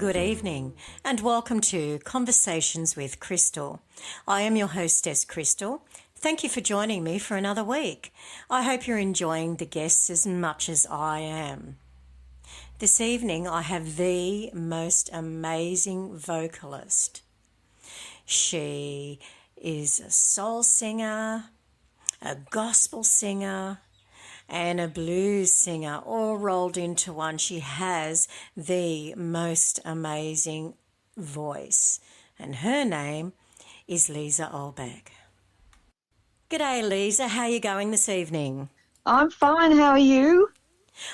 Good evening and welcome to Conversations with Crystal. I am your hostess, Crystal. Thank you for joining me for another week. I hope you're enjoying the guests as much as I am. This evening I have the most amazing vocalist. She is a soul singer, a gospel singer, and a blues singer all rolled into one. She has the most amazing voice, and her name is Liza Ohlback. G'day, Liza. How are you going this evening? I'm fine. How are you?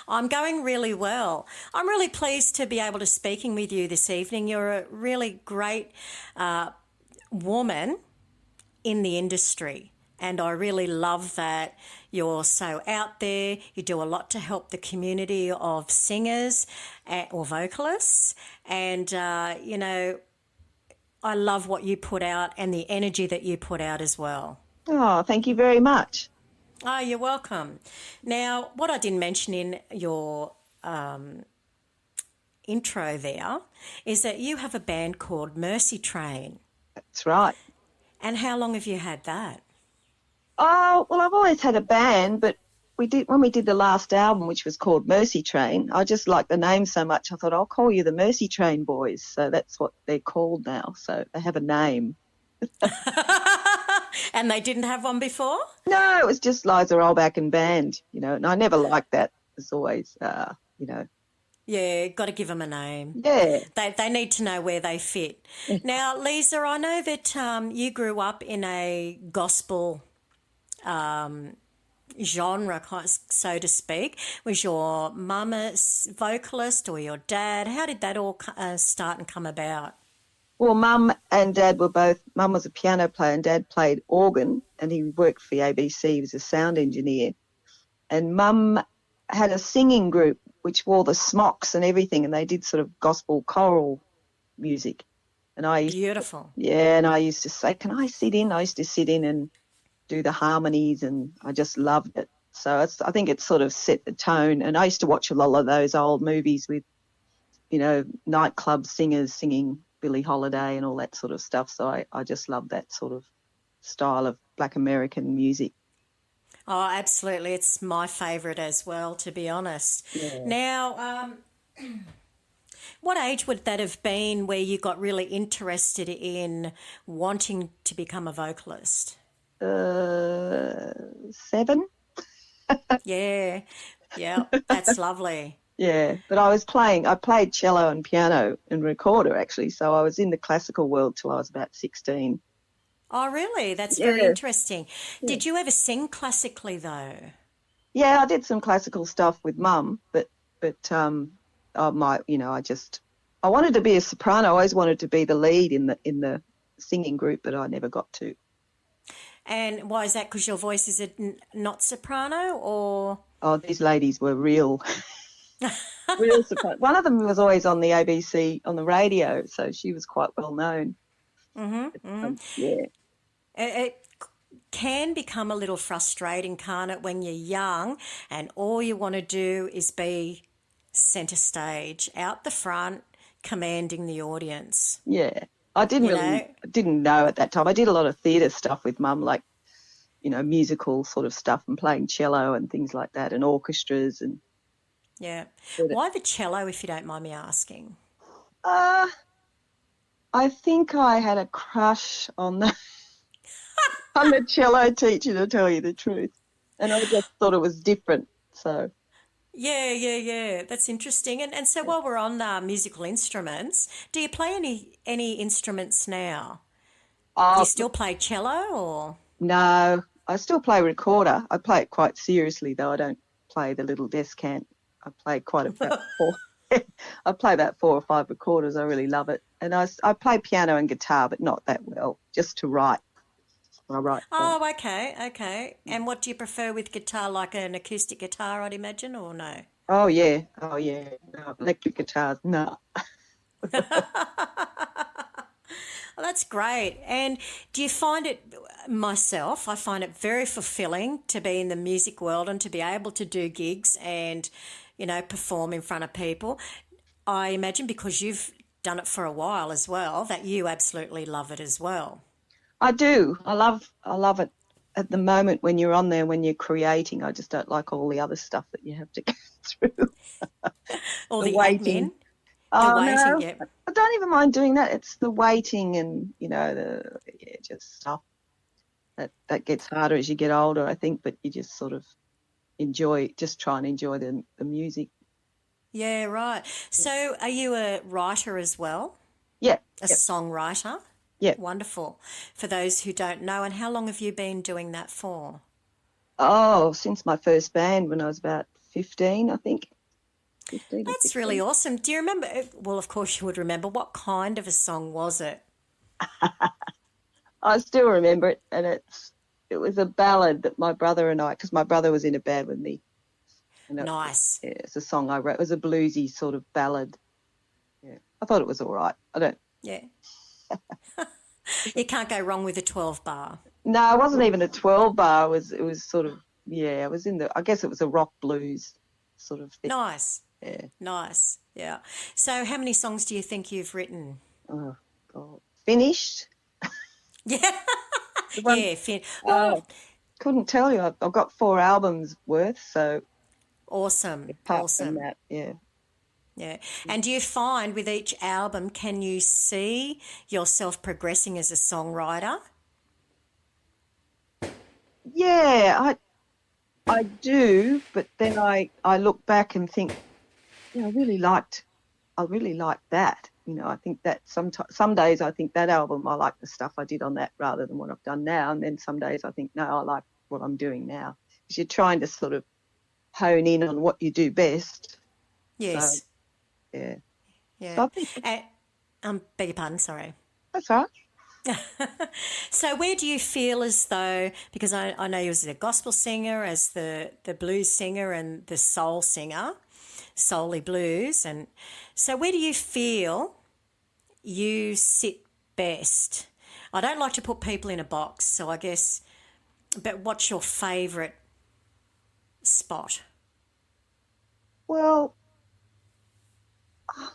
I'm going really well. I'm really pleased to be able to speaking with you this evening. You're a really great woman in the industry. And I really love that you're so out there. You do a lot to help the community of singers or vocalists. And, I love what you put out and the energy that you put out as well. Oh, thank you very much. Oh, you're welcome. Now, what I didn't mention in your intro there is that you have a band called Mercy Train. That's right. And how long have you had that? Oh, well, I've always had a band, but when we did the last album, which was called Mercy Train, I just liked the name so much, I thought, I'll call you the Mercy Train Boys. So that's what they're called now. So they have a name. And they didn't have one before? No, it was just Liza Ohlback and band, and I never liked that. It's always, Yeah, got to give them a name. Yeah. They need to know where they fit. Now, Liza, I know that you grew up in a gospel genre, so to speak. Was your mum a vocalist or your dad? How did that all start and come about? Well, Mum and Dad Mum was a piano player and Dad played organ, and he worked for the ABC. He was a sound engineer. And Mum had a singing group which wore the smocks and everything, and they did sort of gospel choral music. And Beautiful. And I used to say, can I sit in? I used to sit in and do the harmonies, and I just loved it. So I think it sort of set the tone. And I used to watch a lot of those old movies with, nightclub singers singing Billie Holiday and all that sort of stuff. So I just love that sort of style of Black American music. Oh, absolutely. It's my favourite as well, to be honest. Yeah. Now, what age would that have been where you got really interested in wanting to become a vocalist? 7. Yeah, that's lovely. Yeah, but I played cello and piano and recorder actually, so I was in the classical world till I was about 16. Oh, really? That's very interesting. Yeah. Did you ever sing classically though? Yeah, I did some classical stuff with Mum, but I wanted to be a soprano. I always wanted to be the lead in the singing group, but I never got to. And why is that? Because your voice is not soprano, or? Oh, these ladies were real soprano. One of them was always on the ABC on the radio, so she was quite well known. Yeah. It can become a little frustrating, can't it, when you're young and all you want to do is be centre stage, out the front, commanding the audience. Yeah. I didn't know at that time. I did a lot of theatre stuff with Mum, like, musical sort of stuff, and playing cello and things like that, and orchestras and. Yeah. Why the cello, if you don't mind me asking? I think I had a crush on the on the cello teacher, to tell you the truth, and I just thought it was different. So. Yeah. That's interesting. And so while we're on musical instruments, do you play any instruments now? Do you still play cello or? No, I still play recorder. I play it quite seriously, though. I don't play the little descant. I play quite about 4. I play about 4 or 5 recorders. I really love it. And I play piano and guitar, but not that well, just to write. I write. Oh, okay. And what do you prefer with guitar, like an acoustic guitar, I'd imagine, or no? Oh, yeah. No, electric guitars, no. Well, that's great. And do you find it, I find it very fulfilling to be in the music world and to be able to do gigs and, perform in front of people. I imagine because you've done it for a while as well, that you absolutely love it as well. I do. I love it at the moment when you're on there, when you're creating. I just don't like all the other stuff that you have to go through. Or The the admin, waiting. the Oh waiting, no, yeah. I don't even mind doing that. It's the waiting and, the yeah, just stuff that gets harder as you get older, I think, but you just sort of just try and enjoy the music. Yeah, right. So are you a writer as well? Yeah, A yeah, songwriter? yeah. Wonderful. For those who don't know, and how long have you been doing that for? Oh, since my first band when I was about 15, I think. 15 or That's really 16. awesome. Do you remember? Well, of course you would remember. What kind of a song was it? I still remember it, and it was a ballad that my brother and I, because my brother was in a band with me, and Nice. it's a song I wrote. It was a bluesy sort of ballad. Yeah, I thought it was all right. I don't. Yeah. You can't go wrong with a 12 bar. No, it wasn't even a 12 bar. It was sort of, yeah. It was I guess it was a rock blues sort of thing. Nice. Yeah. Nice. Yeah. So how many songs do you think you've written? Oh God. Finished. Yeah. The one. Yeah. Oh, Oh, couldn't tell you. I've got 4 albums worth. So awesome. apart from Awesome. that, yeah. Yeah. And do you find with each album, can you see yourself progressing as a songwriter? Yeah, I do, but then I look back and think, yeah, I really liked that. I think that some days I think that album, I like the stuff I did on that rather than what I've done now. And then some days I think, no, I like what I'm doing now. Because you're trying to sort of hone in on what you do best. So, Yes. yeah. Yeah. So I think Beg your pardon, sorry. that's right. So where do you feel as though, because I know you as a gospel singer, as the blues singer and the soul singer, Soully Blues, and so where do you feel you sit best? I don't like to put people in a box, so I guess, but what's your favourite spot? Well,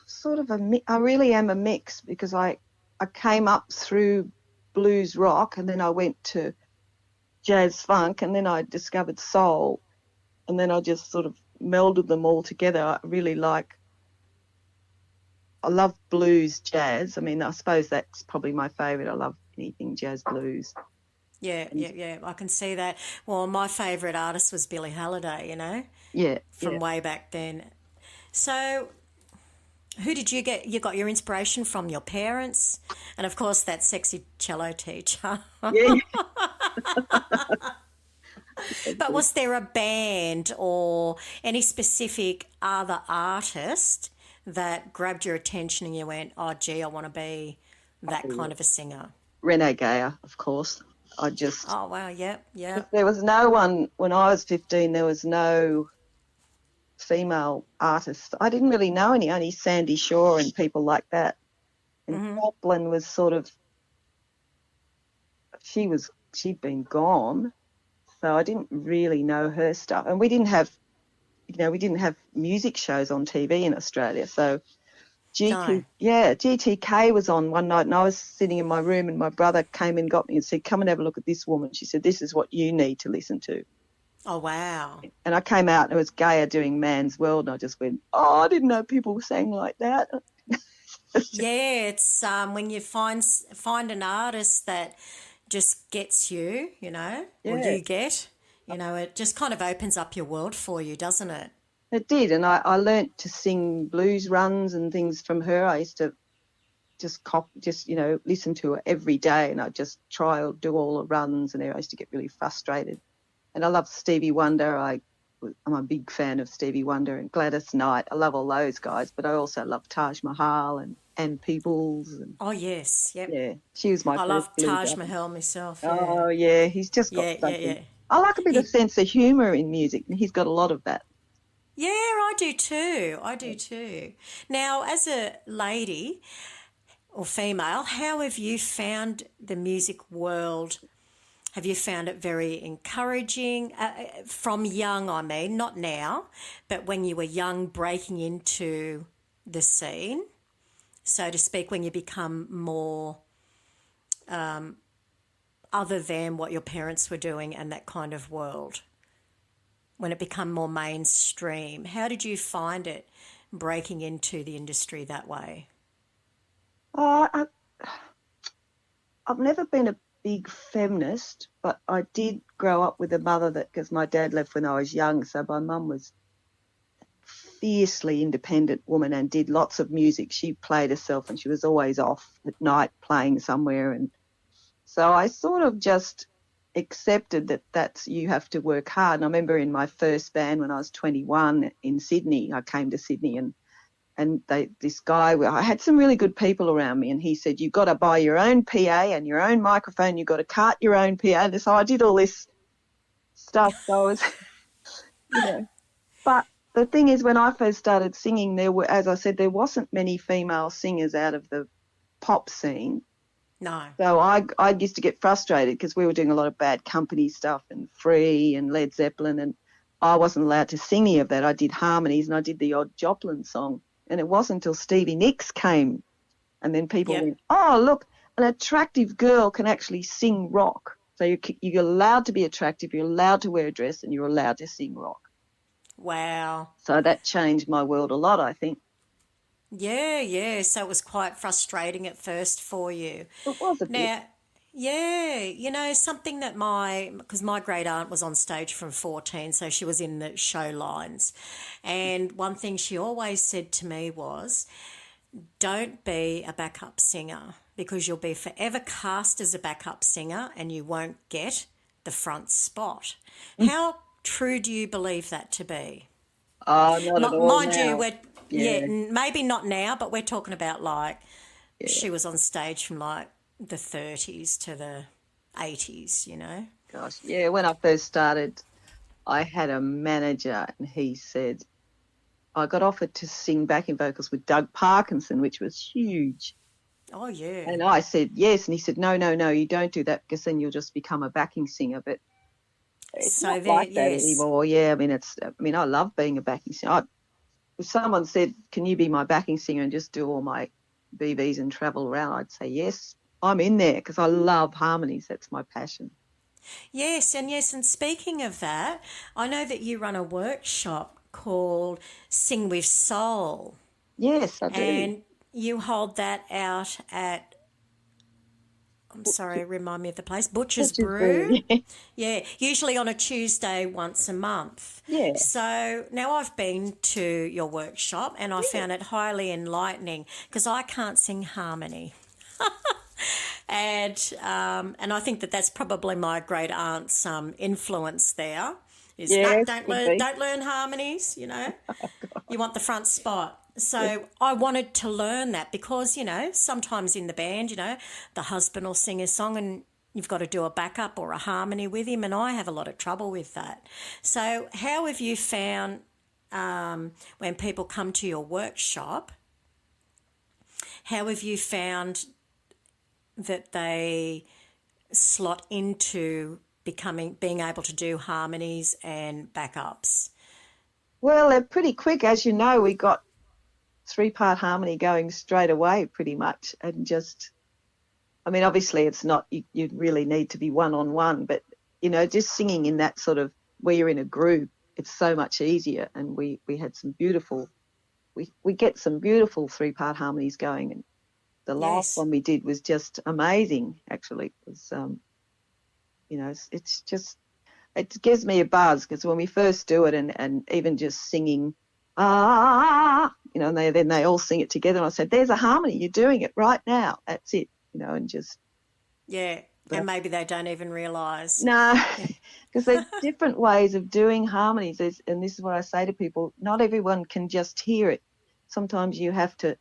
sort of I really am a mix because I came up through blues rock and then I went to jazz funk and then I discovered soul and then I just sort of melded them all together. I love blues jazz. I mean, I suppose that's probably my favourite. I love anything jazz blues. Yeah, And yeah, yeah. I can see that. Well, my favourite artist was Billie Holiday, yeah, from yeah. way back then. So, who did you get? You got your inspiration from your parents, and of course that sexy cello teacher. Yeah, But was there a band or any specific other artist that grabbed your attention and you went, "Oh, gee, I want to be that kind of a singer"? Renee Gayer, of course. I just, Oh, wow, yep, because yep. there was no one, when I was 15, there was no female artist. I didn't really know any, only Sandy Shaw and people like that. And Joplin was sort of, she'd been gone. So I didn't really know her stuff. And we didn't have music shows on TV in Australia. So No. GTK was on one night and I was sitting in my room and my brother came and got me and said, come and have a look at this woman. She said, this is what you need to listen to. Oh, wow. And I came out and it was Gaia doing Man's World and I just went, oh, I didn't know people sang like that. Yeah, it's when you find an artist that just gets you, or Yeah, you get, it just kind of opens up your world for you, doesn't it? it did. And I learnt to sing blues runs and things from her. I used to listen to her every day and I just do all the runs and I used to get really frustrated. And I love Stevie Wonder. I'm a big fan of Stevie Wonder and Gladys Knight. I love all those guys, but I also love Taj Mahal and Peebles. And Oh, yes, yep. yeah, she was my I first love blues Taj artist. Mahal myself, yeah. Oh yeah, he's just got Yeah, yeah, something. yeah. I like a bit of He, sense of humour in music, and he's got a lot of that. yeah, I do too. I do too. Now, as a lady or female, how have you found the music world? Have you found it very encouraging? From young, I mean, not now, but when you were young, breaking into the scene, so to speak, when you become more other than what your parents were doing and that kind of world, when it became more mainstream? How did you find it breaking into the industry that way? Uh, I, I've never been a big feminist, but I did grow up with a mother that, because my dad left when I was young, so my mum was fiercely independent woman and did lots of music. She played herself and she was always off at night playing somewhere. And so I sort of just accepted that that's, you have to work hard. And I remember in my first band when I was 21 in Sydney, I came to Sydney and this guy, I had some really good people around me, and he said, you've got to buy your own PA and your own microphone, you've got to cart your own PA. And so I did all this stuff. So I was, you know, but the thing is, when I first started singing, there were, as I said, there wasn't many female singers out of the pop scene. No. So I used to get frustrated because we were doing a lot of Bad Company stuff and Free and Led Zeppelin, and I wasn't allowed to sing any of that. I did harmonies and I did the odd Joplin song. And it wasn't until Stevie Nicks came, and then people Yep. went, oh, look, an attractive girl can actually sing rock. So you're allowed to be attractive, you're allowed to wear a dress, and you're allowed to sing rock. Wow. So that changed my world a lot, I think. Yeah, yeah. So it was quite frustrating at first for you. It was a bit. Now, yeah, something that because my great aunt was on stage from 14, so she was in the show lines. And one thing she always said to me was, don't be a backup singer because you'll be forever cast as a backup singer and you won't get the front spot. How true do you believe that to be? Oh, not at all Mind you, now. maybe not now, but we're talking about like Yeah. she was on stage from like the 30s to the 80s, Gosh, yeah, when I first started, I had a manager and he said, I got offered to sing backing vocals with Doug Parkinson, which was huge. Oh, yeah. And I said, yes. And he said, no, you don't do that because then you'll just become a backing singer. But it's So not there, like that yes. anymore. Yeah, I mean, I love being a backing singer. If someone said, can you be my backing singer and just do all my BBs and travel around, I'd say, yes, I'm in there because I love harmonies. That's my passion. Yes, and speaking of that, I know that you run a workshop called Sing with Soul, Yes, I do. and you hold that out at, I'm sorry, remind me of the place, Butcher's Which is Brew. very, Yeah, usually on a Tuesday once a month. yeah. So now I've been to your workshop and I found it highly enlightening because I can't sing harmony. And I think that that's probably my great aunt's influence there. Is Yes, don't could learn be. don't learn harmonies, You want the front spot. So I wanted to learn that because, sometimes in the band, the husband will sing a song and you've got to do a backup or a harmony with him, and I have a lot of trouble with that. So how have you found when people come to your workshop, how have you found that they slot into being able to do harmonies and backups? Well, they're pretty quick. As you know, we got 3-part harmony going straight away pretty much. And just, I mean, obviously it's not, you really need to be one-on-one, but, just singing in that sort of, where you're in a group, it's so much easier. And we had some beautiful, we get some beautiful 3-part harmonies going. And the last Yes. one we did was just amazing, actually. It was, it's just, it gives me a buzz because when we first do it and even just singing, and then they all sing it together. And I said, there's a harmony. You're doing it right now. That's it, and just. Yeah, and maybe they don't even realise. No, because there's different ways of doing harmonies. And this is what I say to people, not everyone can just hear it. Sometimes you have to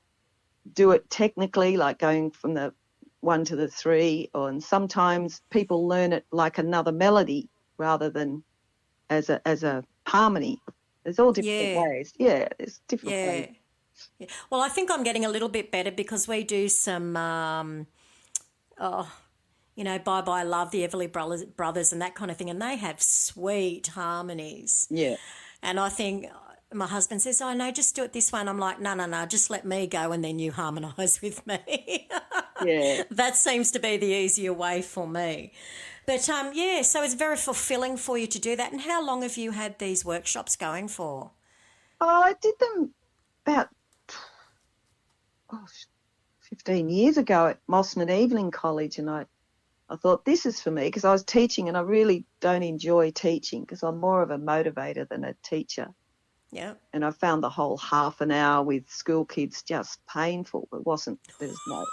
do it technically, like going from the 1 to the 3, and sometimes people learn it like another melody rather than as a harmony. There's all different ways. Yeah, there's different ways. Yeah. Well, I think I'm getting a little bit better because we do some, Bye Bye Love, the Everly Brothers and that kind of thing, and they have sweet harmonies. Yeah. And I think my husband says, oh, no, just do it this way. And I'm like, no, no, no, just let me go and then you harmonise with me. Yeah. That seems to be the easier way for me. But, yeah, so it's very fulfilling for you to do that. And how long have you had these workshops going for? Oh, I did them about oh, 15 years ago at Mossman Evelyn College, and I thought this is for me because I was teaching and I really don't enjoy teaching because I'm more of a motivator than a teacher. Yeah. And I found the whole half an hour with school kids just painful. There's no,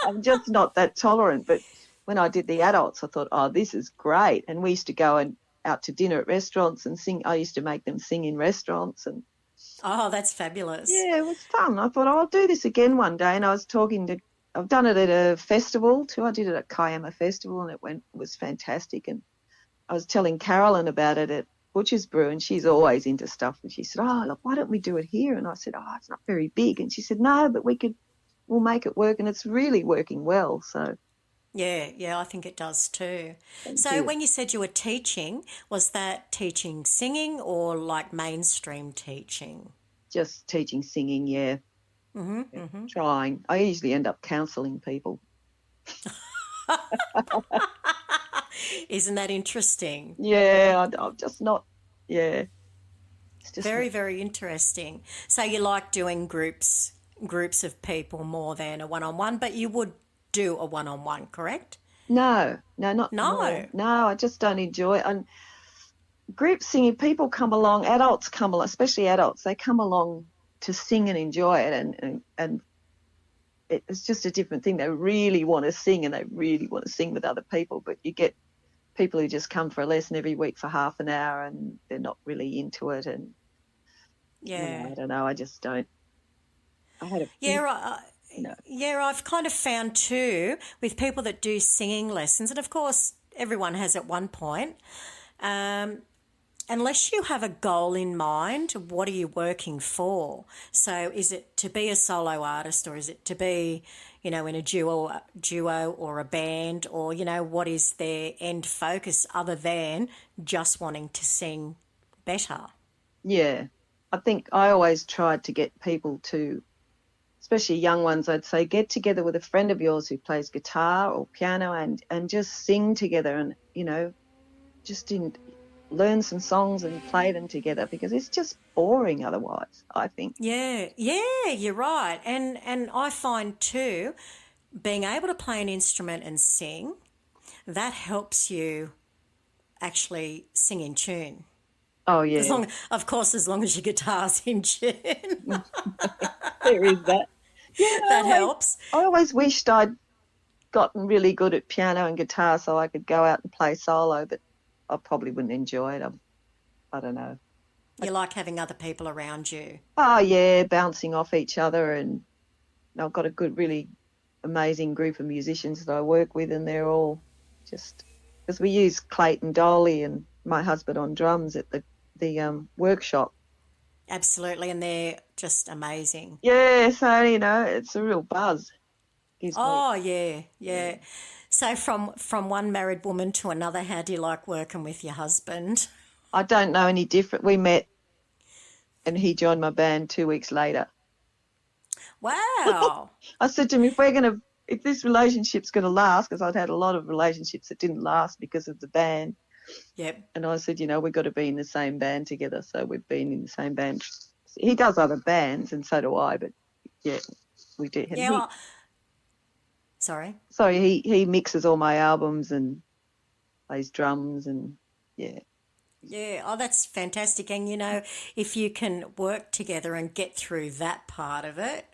I'm just not that tolerant. But when I did the adults, I thought, oh, this is great. And we used to go out to dinner at restaurants and sing. I used to make them sing in restaurants. And Oh, that's fabulous. yeah, it was fun. I thought, oh, I'll do this again one day. And I've done it at a festival too. I did it at Kiama Festival and it was fantastic. And I was telling Carolyn about it at Butcher's Brew, and she's always into stuff. And she said, oh, look, why don't we do it here? And I said, oh, it's not very big. And she said, no, but we'll make it work. And it's really working well. So Yeah, I think it does too. So you. when you said you were teaching, was that teaching singing or like mainstream teaching? Just teaching singing, yeah. Mm-hmm. Trying. I usually end up counselling people. Isn't that interesting? Yeah, I'm just not, yeah. It's just Very, very interesting. So you like doing groups of people more than a one-on-one, but you would do a one-on-one, correct? not No. no, I just don't enjoy it. And group singing, people come along, adults come along, especially adults, they come along to sing and enjoy it, and it's just a different thing. They really want to sing and they really want to sing with other people, but you get people who just come for a lesson every week for half an hour and they're not really into it, and Yeah. I don't know, I just don't. I had a Yeah, no. yeah, I've kind of found too with people that do singing lessons, and of course everyone has at one point. Unless you have a goal in mind, what are you working for? So is it to be a solo artist or is it to be, in a duo or a band, or, what is their end focus other than just wanting to sing better? Yeah, I think I always tried to get people to, especially young ones, I'd say, get together with a friend of yours who plays guitar or piano and just sing together and, just learn some songs and play them together, because it's just boring otherwise, I think. Yeah, you're right. And I find too, being able to play an instrument and sing, that helps you actually sing in tune. Oh, yeah. As long as your guitar's in tune. There is that. Yeah, That helps. I always wished I'd gotten really good at piano and guitar so I could go out and play solo, but I probably wouldn't enjoy it. I don't know. You like having other people around you. Oh, yeah, bouncing off each other. And I've got a good, really amazing group of musicians that I work with, and they're all just, because we use Clayton Doley and my husband on drums at the workshop. Absolutely, and they're just amazing. Yeah, so, it's a real buzz. Oh, yeah. So from one married woman to another, how do you like working with your husband? I don't know any different. We met and he joined my band 2 weeks later. Wow. I said to him, if this relationship's going to last, because I'd had a lot of relationships that didn't last because of the band. Yep. And I said, we've got to be in the same band together. So we've been in the same band. He does other bands and so do I, but yeah, we did. Yeah. Sorry. Sorry, he mixes all my albums and plays drums and yeah. Yeah, oh, that's fantastic. And, if you can work together and get through that part of it,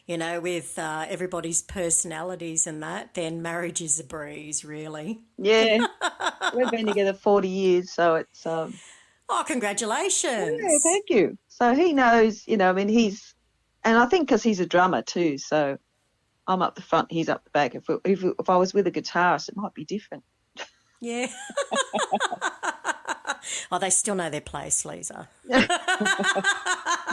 with everybody's personalities and that, then marriage is a breeze, really. Yeah, we've been together 40 years, so it's... Oh, congratulations. Yeah, thank you. So he knows, and I think because he's a drummer too, so I'm up the front, he's up the back. If I was with a guitarist, it might be different. Yeah. Oh, they still know their place, Liza.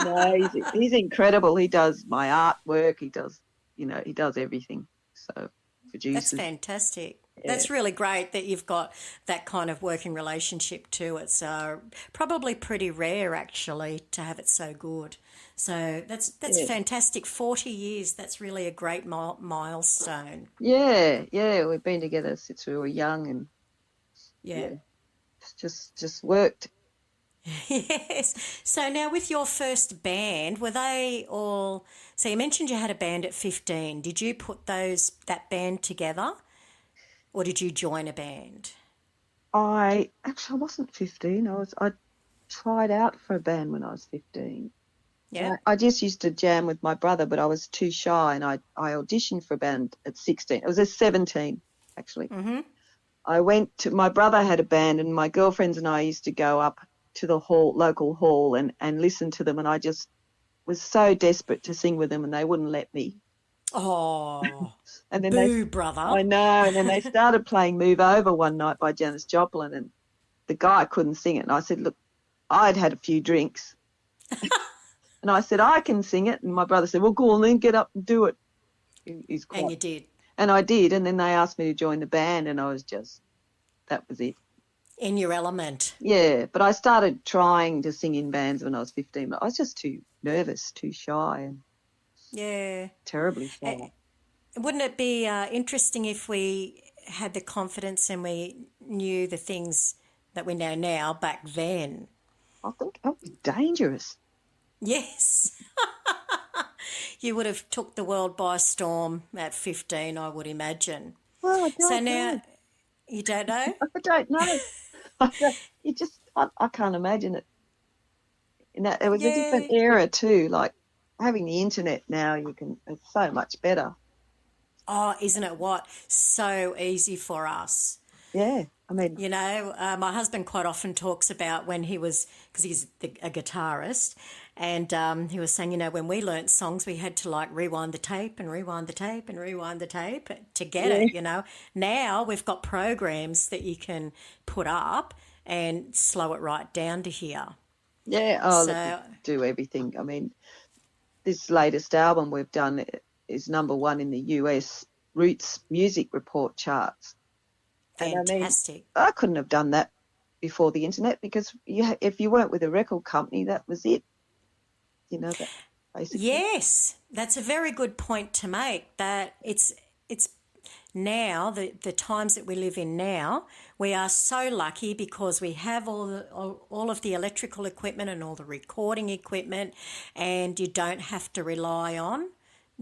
No, he's incredible. He does my artwork. He does, he does everything. So produces. That's fantastic. That's really great that you've got that kind of working relationship too. It's probably pretty rare actually to have it so good. So that's Yeah. fantastic. 40 years. That's really a great milestone. Yeah. We've been together since we were young, and Yeah. yeah, it's just worked. Yes. So now with your first band, were they all, so you mentioned you had a band at 15. Did you put that band together or did you join a band? I wasn't 15. I tried out for a band when I was 15. Yeah. I just used to jam with my brother, but I was too shy, and I auditioned for a band at 16. It was at 17, actually. Mm-hmm. My brother had a band, and my girlfriends and I used to go up to the local hall, and listen to them, and I just was so desperate to sing with them, and they wouldn't let me. Oh, And then boo, brother. I know, and then they started playing Move Over one night by Janis Joplin, and the guy couldn't sing it. And I said, look, I'd had a few drinks. And I said, I can sing it. And my brother said, well, go on then, get up and do it. He's And quite. you did. And I did. And then they asked me to join the band, and that was it. In your element. Yeah. But I started trying to sing in bands when I was 15. But I was just too nervous, too shy, and Yeah. terribly shy. Wouldn't it be interesting if we had the confidence and we knew the things that we know now back then? I think that would be dangerous. Yes. You would have took the world by storm at 15, I would imagine. Well, I So don't now, know. you don't know? I don't know. I can't imagine it. It was a Yeah. different era too. Like having the internet now, it's so much better. Oh, isn't it what? So easy for us. Yeah. I mean, You know, my husband quite often talks about when he was, because he's a guitarist, and he was saying, you know, when we learnt songs, we had to like rewind the tape and rewind the tape and rewind the tape to get yeah, it, you know. Now we've got programs that you can put up and slow it right down to here. yeah. Oh, look, we So, do everything. I mean, this latest album we've done is #1 in the US Roots Music Report charts. And I mean, fantastic. I couldn't have done that before the internet, because if you weren't with a record company, that was it. You know, that basically. Yes, that's a very good point to make. That it's now the times that we live in now, we are so lucky because we have all of the electrical equipment and all the recording equipment, and you don't have to rely on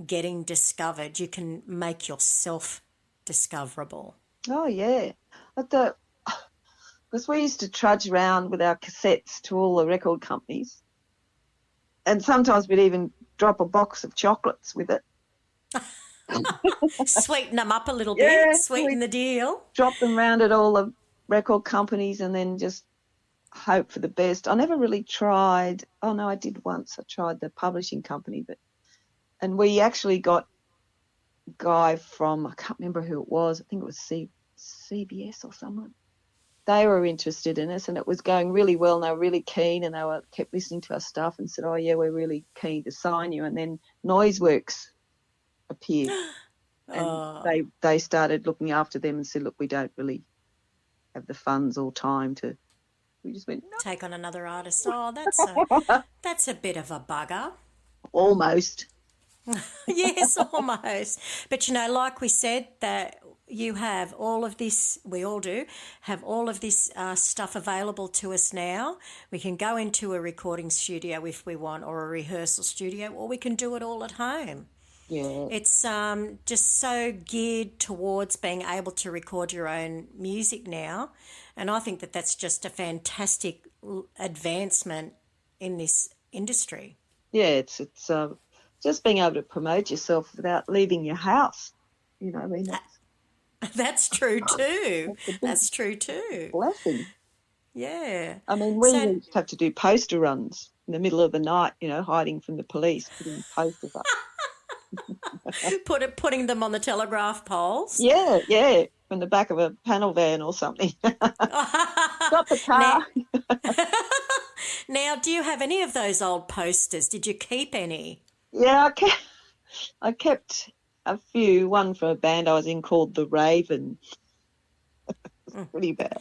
getting discovered. You can make yourself discoverable. Oh yeah, because we used to trudge around with our cassettes to all the record companies, and sometimes we'd even drop a box of chocolates with it. Sweeten them up a little Yeah, bit, sweeten we the deal. drop them round at all the record companies, and then just hope for the best. I never really tried. Oh no, I did once. I tried the publishing company, and we actually got a guy from, I can't remember who it was. I think it was CBS or someone. They were interested in us, and it was going really well, and they were really keen, and kept listening to our stuff and said, oh yeah, we're really keen to sign you. And then Noiseworks appeared, and they started looking after them and said, look, we don't really have the funds or time to. We just went, no. Take on another artist. Oh, that's a bit of a bugger. Almost. Yes, almost. But you know, like we said, that you have all of this, we all do, have all of this stuff available to us now. We can go into a recording studio if we want, or a rehearsal studio, or we can do it all at home. Yeah. It's just so geared towards being able to record your own music now. And I think that that's just a fantastic advancement in this industry. Yeah, it's just being able to promote yourself without leaving your house. You know, I mean, That's true too. That's true too. blessing. Yeah. I mean, we So used to have to do poster runs in the middle of the night, you know, hiding from the police, putting posters up. putting them on the telegraph poles. Yeah, from the back of a panel van or something. Stop the car. Now, do you have any of those old posters? Did you keep any? Yeah, I kept a few. One for a band I was in called The Raven, Pretty bad.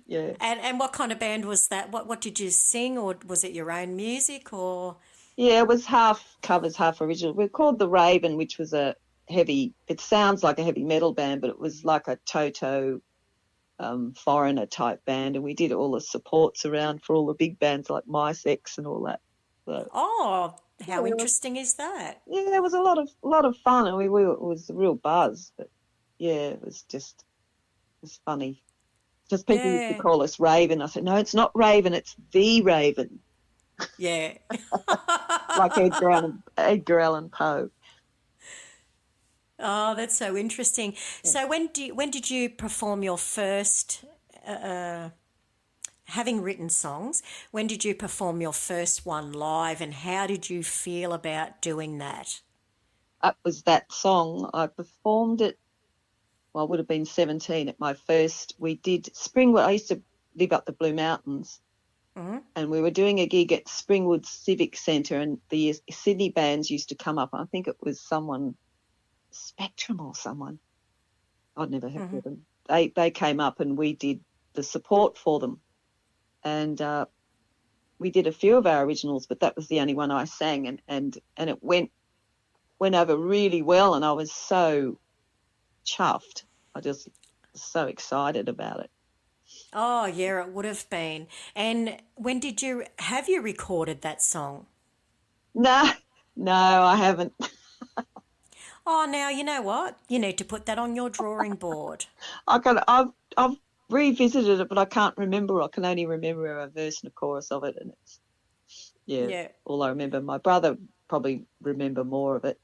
Yeah. And what kind of band was that? What did you sing, or was it your own music, or? Yeah, it was half covers, half original. We're called The Raven, which was it sounds like a heavy metal band, but it was like a Toto foreigner type band, and we did all the supports around for all the big bands like Mice X and all that. So, Oh, yeah, how interesting is that? yeah, it was a lot of fun. I mean, it was a real buzz, but yeah, it was funny. Just people used to Yeah, call us Raven. I said, no, it's not Raven, it's the Raven, yeah. like Edgar Allan Poe. Oh, that's so interesting. So when did you perform your first, having written songs, when did you perform your first one live, and how did you feel about doing that? That was that song. I performed it, well, I would have been 17 at my first. We did Springwood. I used to live up the Blue Mountains, and we were doing a gig at Springwood Civic Centre, and the Sydney bands used to come up. I think it was someone, Spectrum or someone. I'd never heard of them. They came up and we did the support for them. And we did a few of our originals, but that was the only one I sang, and it went over really well, and I was so chuffed. I just was so excited about it. Oh, yeah, it would have been. And have you recorded that song? No, I haven't. Oh, now you know what? You need to put that on your drawing board. I've revisited it, but I can't remember. I can only remember a verse and a chorus of it, and it's Yeah, all I remember. My brother probably remember more of it.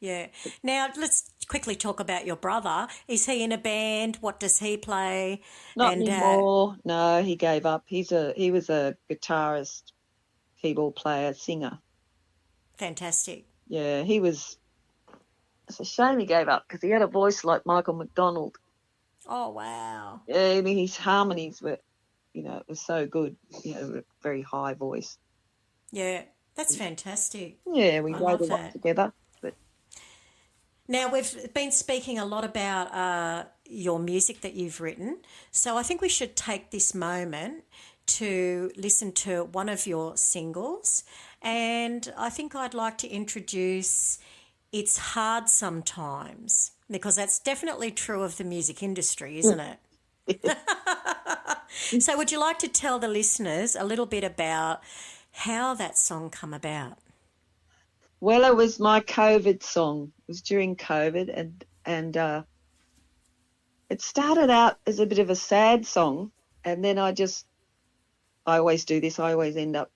yeah. Now let's quickly talk about your brother. Is he in a band? What does he play? Not And anymore. No, he gave up. He was a guitarist, keyboard player, singer. fantastic. Yeah, he was. It's a shame he gave up because he had a voice like Michael McDonald. Oh, wow. Yeah, I mean, his harmonies were, it was so good. A very high voice. Yeah, that's fantastic. Yeah, we I wrote a love lot that. together. But Now, we've been speaking a lot about your music that you've written, so I think we should take this moment to listen to one of your singles, and I think I'd like to introduce It's Hard Sometimes, because that's definitely true of the music industry, isn't it? So would you like to tell the listeners a little bit about how that song come about? well, it was my COVID song. It was during COVID, and it started out as a bit of a sad song, and then I always do this. I always end up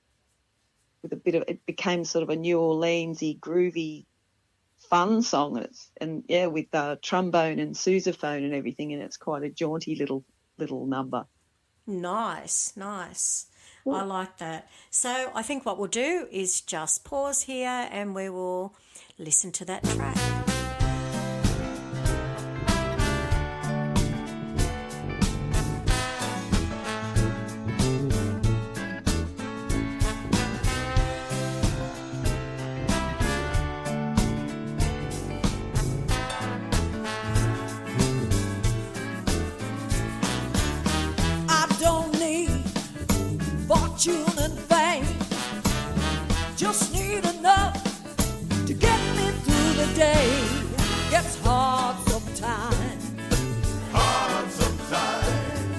with it became sort of a New Orleansy, groovy, fun song, with trombone and sousaphone and everything, and it's quite a jaunty little number. Nice, nice. I like that. So I think what we'll do is just pause here and we will listen to that track. I don't need fortune and fame, just need enough to get me through the day. Gets hard sometimes,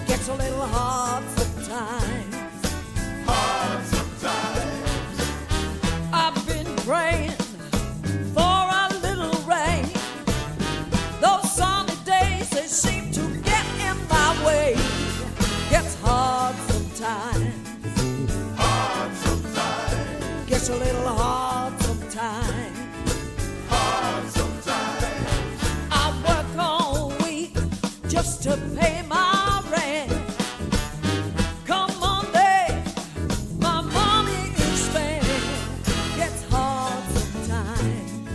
gets a little hard sometimes. I've been praying for a little rain. Those sunny days, they seem to get in my way. Gets hard sometimes, gets a little hard sometimes. I work all week just to pay my rent. Come Monday, my money is spent. Gets hard sometimes,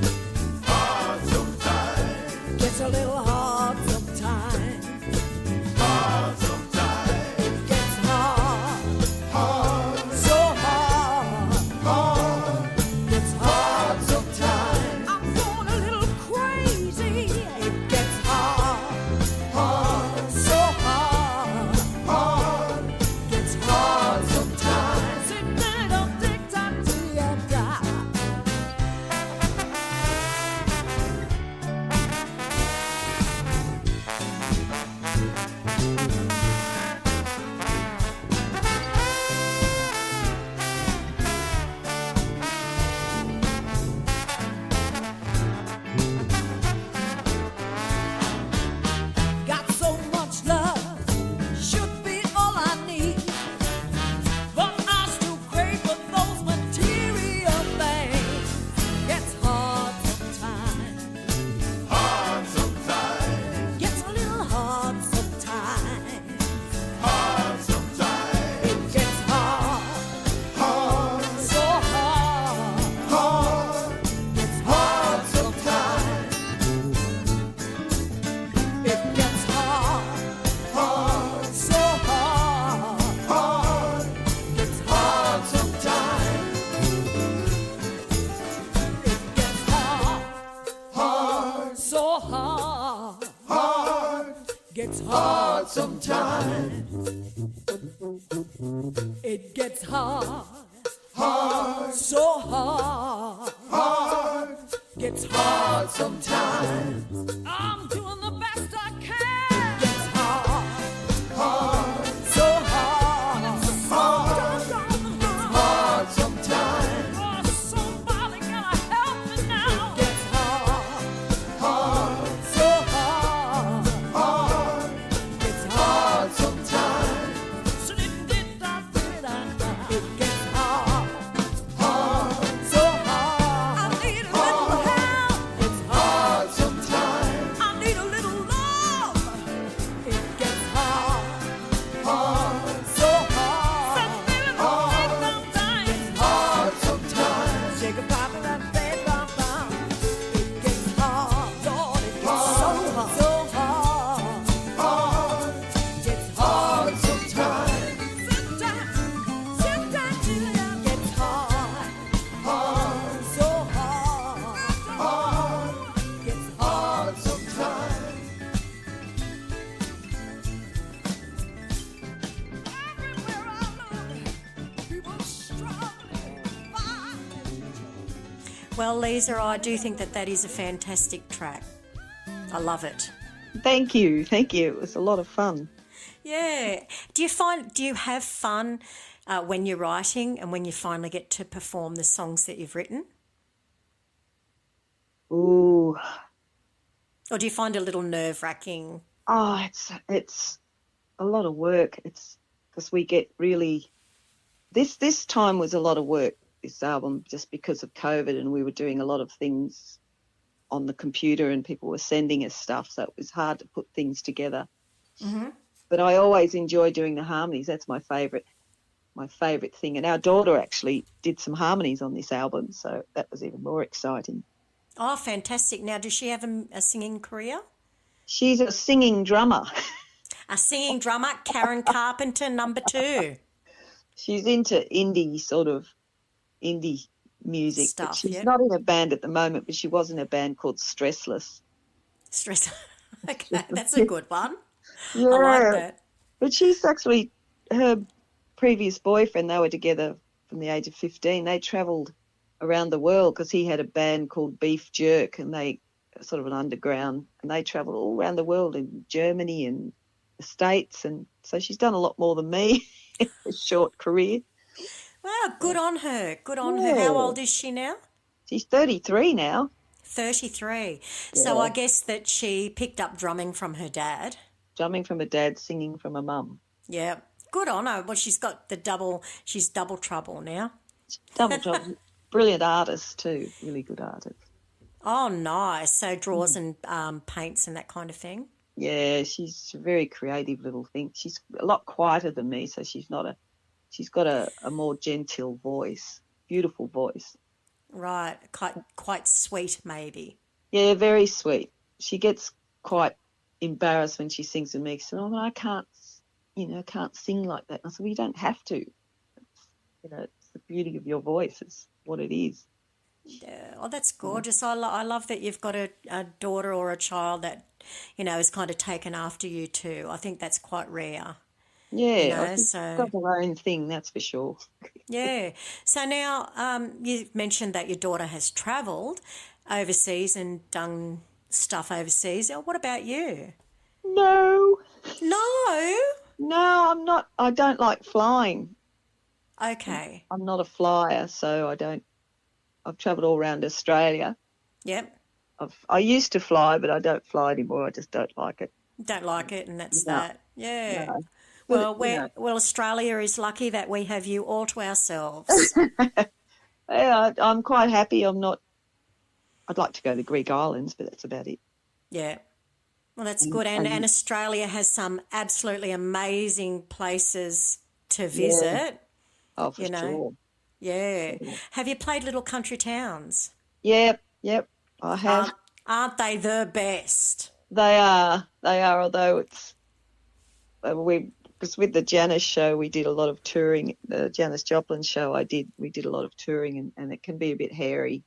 gets a little hard sometimes. Gets hard, so hard, gets hard sometimes. I'm going a little crazy. It gets hard, so It's hard sometimes. It gets hard. Hard. So hard. Hard. Gets hard sometimes. I'm doing the best I can. Gets hard. Hard. So hard. So hard. It's hard sometimes. Oh, somebody gotta help me now. It gets hard. Hard. So hard. Hard. It's hard sometimes. It gets hard. Hard. So hard. I need a little help. It's hard sometimes. I need a little love. It gets hard. Hard. So hard. Hard. It's hard sometimes. Shake a pop and that bang, bam, bam. It gets hard. Lord, it gets so hard. So hard. Hard. It's hard sometimes. Sometimes it gets hard. Hard. So hard. Hard. Gets hard sometimes. Everywhere I look, people struggling, fighting. Well, Liza, I do think that is a fantastic track. I love it. Thank you. It was a lot of fun. Yeah. Do you have fun when you're writing and when you finally get to perform the songs that you've written? Ooh, Or do you find it a little nerve-wracking? oh, it's a lot of work. It's because we get really this time was a lot of work. This album, just because of COVID, and we were doing a lot of things on the computer, and people were sending us stuff, so it was hard to put things together. Mm-hmm. But I always enjoy doing the harmonies. That's my favourite thing. And our daughter actually did some harmonies on this album, so that was even more exciting. Oh, fantastic. Now, does she have a singing career? She's a singing drummer. A singing drummer, Karen Carpenter, number 2. She's into indie music. Stuff, But she's yeah. not in a band at the moment, but she was in a band called Stressless. Stress. Okay, that's a good one. Yeah. I like that. But she's actually, her previous boyfriend, they were together from the age of 15. They travelled around the world because he had a band called Beef Jerk, and they sort of an underground, and they travelled all around the world in Germany and the States. And so she's done a lot more than me in a short career. Wow, good on her. Good on her. How old is she now? She's 33 now. 33. So Yeah. I guess that she picked up drumming from her dad. Drumming from a dad, singing from a mum. Yeah. Good on her. Well, she's double trouble now. Double job. Brilliant artist too. Really good artist. Oh, nice. So draws and paints and that kind of thing. Yeah, she's a very creative little thing. She's a lot quieter than me, so she's got a more genteel voice, beautiful voice. Right. Quite sweet, maybe. Yeah, very sweet. She gets quite embarrassed when she sings with me. She said, "Oh, I can't sing like that." And I said, "Well, you don't have to. It's the beauty of your voice. It's what it is." Yeah. Oh, that's gorgeous. I love that you've got a daughter or a child that, is kind of taken after you too. I think that's quite rare. Yeah, I think so she's got her own thing, that's for sure. yeah. So now you mentioned that your daughter has travelled overseas and done stuff overseas. What about you? No, No. I'm not. I don't like flying. Okay. I'm not a flyer, so I don't. I've travelled all around Australia. Yep. I used to fly, but I don't fly anymore. I just don't like it. Don't like it, and that's No, that. Yeah. no. Well, But, well, Australia is lucky that we have you all to ourselves. Yeah, I'm quite happy. I'm not. I'd like to go to the Greek islands, but that's about it. Yeah. Well, that's good. And Australia has some absolutely amazing places to visit. Oh, for sure. Yeah. Have you played little country towns? Yep. I have. Aren't they the best? They are. Although it's because with the Janis show, we did a lot of touring. The Janis Joplin show, we did a lot of touring, and it can be a bit hairy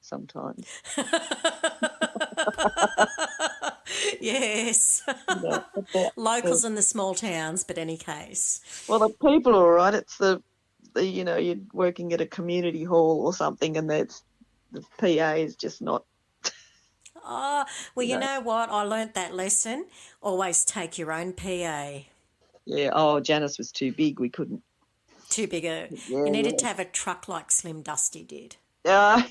sometimes. Yes. You know, Locals in the small towns, but any case. well, the people are all right. It's the you're working at a community hall or something, and the PA is just not, Oh, well, you you know. know what? I learnt that lesson. Always take your own PA. Yeah. Oh, Janice was too big. We couldn't. Too big a. You Yeah, needed yeah. to have a truck like Slim Dusty did. Uh,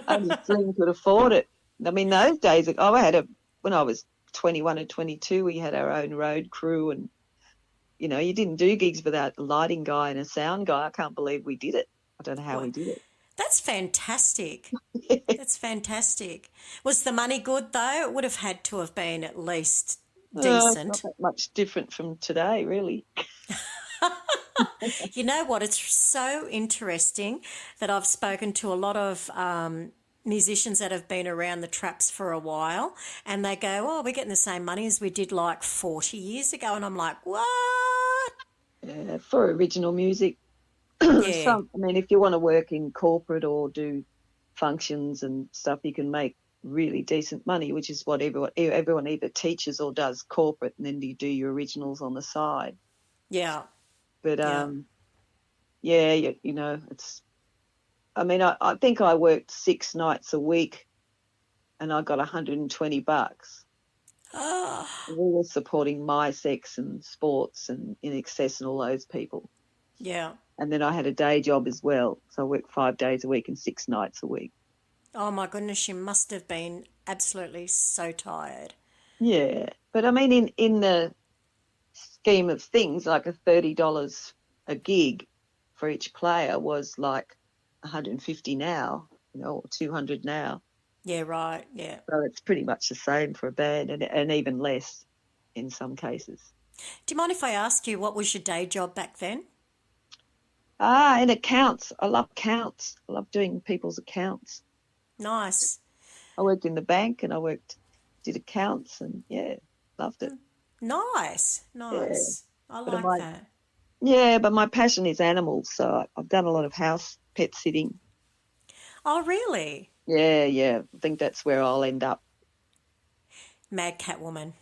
only Slim could afford it. I mean, those days, when I was 21 and 22, we had our own road crew, and you didn't do gigs without a lighting guy and a sound guy. I can't believe we did it. I don't know how Well, we did that's fantastic. it. That's fantastic. Was the money good though? It would have had to have been at least It's not decent. that much different from today, really. You know what? It's so interesting that I've spoken to a lot of musicians that have been around the traps for a while, and they go, "Oh, we're getting the same money as we did like 40 years ago," and I'm like, "What?" Yeah, for original music. Yeah, I mean, if you want to work in corporate or do functions and stuff, you can make really decent money, which is what everyone either teaches or does corporate, and then you do your originals on the side. yeah, But yeah. yeah, it's. I mean, I think I worked 6 nights a week, and I got $120. Oh, We were supporting My Sex and Sports and In Excess and all those people. yeah. And then I had a day job as well, so I worked 5 days a week and 6 nights a week. Oh my goodness, you must have been absolutely so tired. Yeah, but I mean, in the scheme of things, like a $30 a gig for each player was like 150 now, or 200 now. Yeah, right. Yeah. So it's pretty much the same for a band, and even less in some cases. Do you mind if I ask you what was your day job back then? And accounts. I love accounts. I love doing people's accounts. Nice. I worked in the bank and did accounts, and yeah, loved it. Nice. Yeah. Nice. I But like that. my passion is animals, so I've done a lot of house pet sitting. Oh, really? Yeah, yeah. I think that's where I'll end up. Mad cat woman.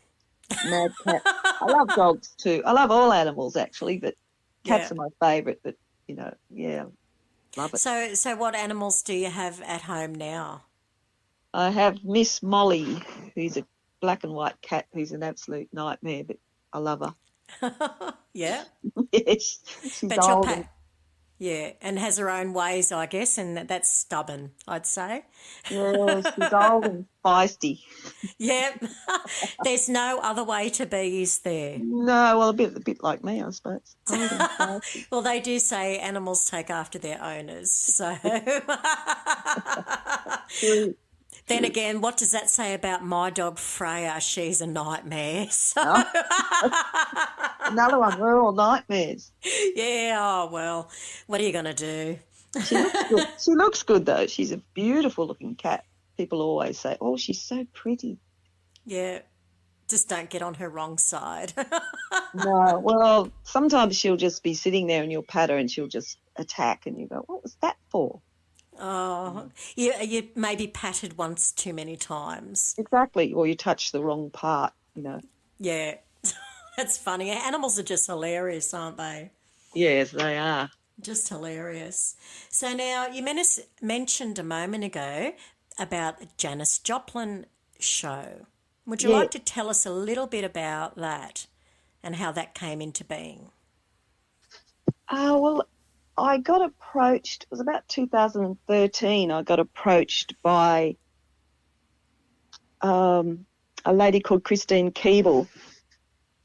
Mad cat. I love dogs too. I love all animals actually, but Yeah. cats are my favourite. But yeah, love it. So what animals do you have at home now? I have Miss Molly, who's a black and white cat who's an absolute nightmare, but I love her. Yeah. Yes, she's Bet your old pet. Yeah, and has her own ways, I guess, and that's stubborn, I'd say. yeah, she's old and feisty. Yeah. There's no other way to be, is there? No, well, a bit like me, I suppose. Old and feisty. Well, they do say animals take after their owners. So True. then again, what does that say about my dog Freya? She's a nightmare. So Oh, another one. We're all nightmares. yeah, oh well, what are you going to do? She looks good. She looks good though. She's a beautiful looking cat. People always say, "Oh, she's so pretty." Yeah, just don't get on her wrong side. No, well, sometimes she'll just be sitting there and you'll pat her and she'll just attack, and you go, "What was that for?" Oh, you maybe patted once too many times. Exactly. Or you touch the wrong part. Yeah, that's funny. Animals are just hilarious, aren't they? Yes, they are. Just hilarious. So now you mentioned a moment ago about a Janis Joplin show. Would you Yeah. like to tell us a little bit about that and how that came into being? Well, I got approached. It was about 2013. I got approached by a lady called Christine Keeble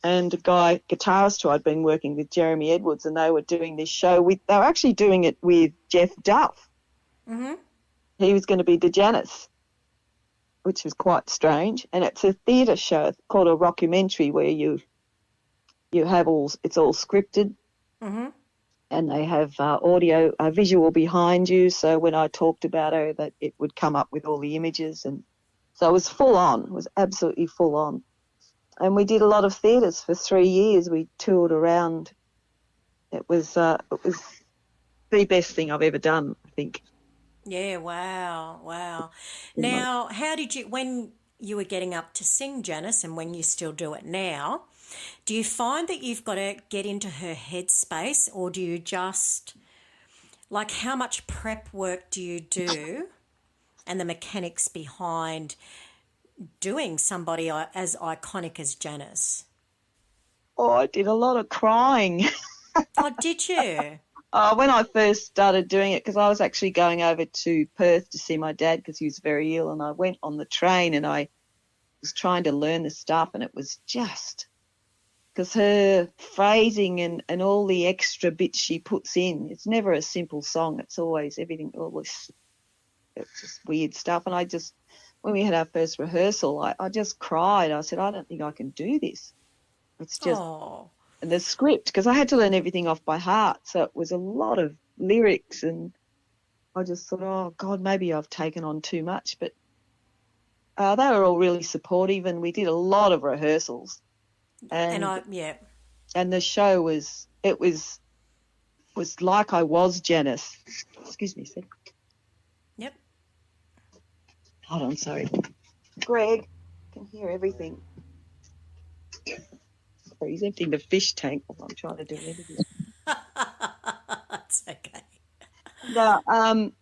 and a guitarist who I'd been working with, Jeremy Edwards, and they were doing this show they were actually doing it with Jeff Duff. Mm-hmm. He was going to be the Janis, which was quite strange. And it's a theatre show called a rockumentary where you have it's all scripted, Mm-hmm. and they have audio, visual behind you. So when I talked about her, that it would come up with all the images, and so it was full on. It was absolutely full on. And we did a lot of theatres for 3 years. We toured around. It was the best thing I've ever done, I think. Yeah, wow, wow. In my- Now, how did you, when you were getting up to sing Janice and when you still do it now, do you find that you've got to get into her headspace, or do you just, like, how much prep work do you do and the mechanics behind doing somebody as iconic as Janice? Oh, I did a lot of crying. Oh, did you? When I first started doing it, because I was actually going over to Perth to see my dad because he was very ill, and I went on the train and I was trying to learn the stuff, and it was just because her phrasing and all the extra bits she puts in, it's never a simple song. It's always everything, all this, it's just weird stuff. And when we had our first rehearsal, I just cried. I said, I don't think I can do this. It's just, Oh, and the script, because I had to learn everything off by heart. So it was a lot of lyrics, and I just thought, oh, God, maybe I've taken on too much. But they were all really supportive, and we did a lot of rehearsals. And yeah. and the show was like I was Janice. Excuse me a sec. Yep. Hold on, sorry. Greg, I can hear everything. Sorry, he's emptying the fish tank while I'm trying to do everything. That's okay. No,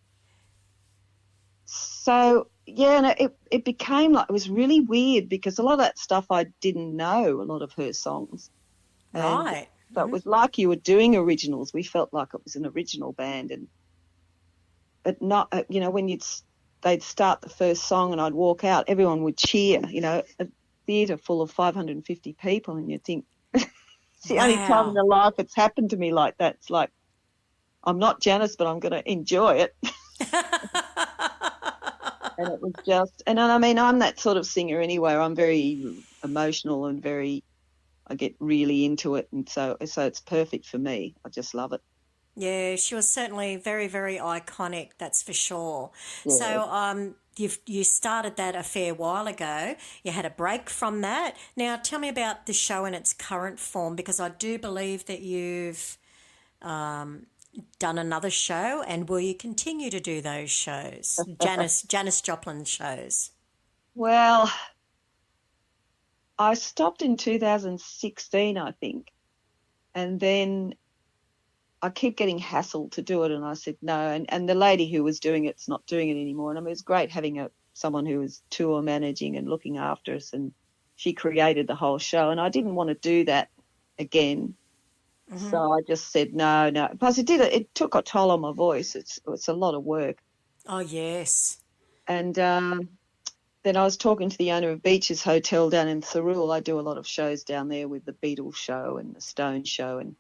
so yeah, no, it became like, it was really weird because a lot of that stuff I didn't know, a lot of her songs. And Right. so it was like you were doing originals. We felt like it was an original band, but not, when they'd start the first song and I'd walk out, everyone would cheer, a theatre full of 550 people, and you'd think, it's the only time in Wow. my life it's happened to me like that. It's like, I'm not Janice, but I'm going to enjoy it. And it was just, and I mean, I'm that sort of singer anyway. I'm very emotional and I get really into it. And so it's perfect for me. I just love it. Yeah, she was certainly very, very iconic, that's for sure. Yeah. So, you started that a fair while ago. You had a break from that. Now, tell me about the show in its current form, because I do believe that you've done another show, and will you continue to do those shows? Janis Joplin shows. Well, I stopped in 2016, I think. And then I keep getting hassled to do it, and I said no. And the lady who was doing it's not doing it anymore. And I mean, it was great having someone who was tour managing and looking after us, and she created the whole show. And I didn't want to do that again, so I just said no. Plus, it took a toll on my voice. It's a lot of work. Oh, yes. And then I was talking to the owner of Beaches Hotel down in Thirroul. I do a lot of shows down there with the Beatles show and the Stone show, and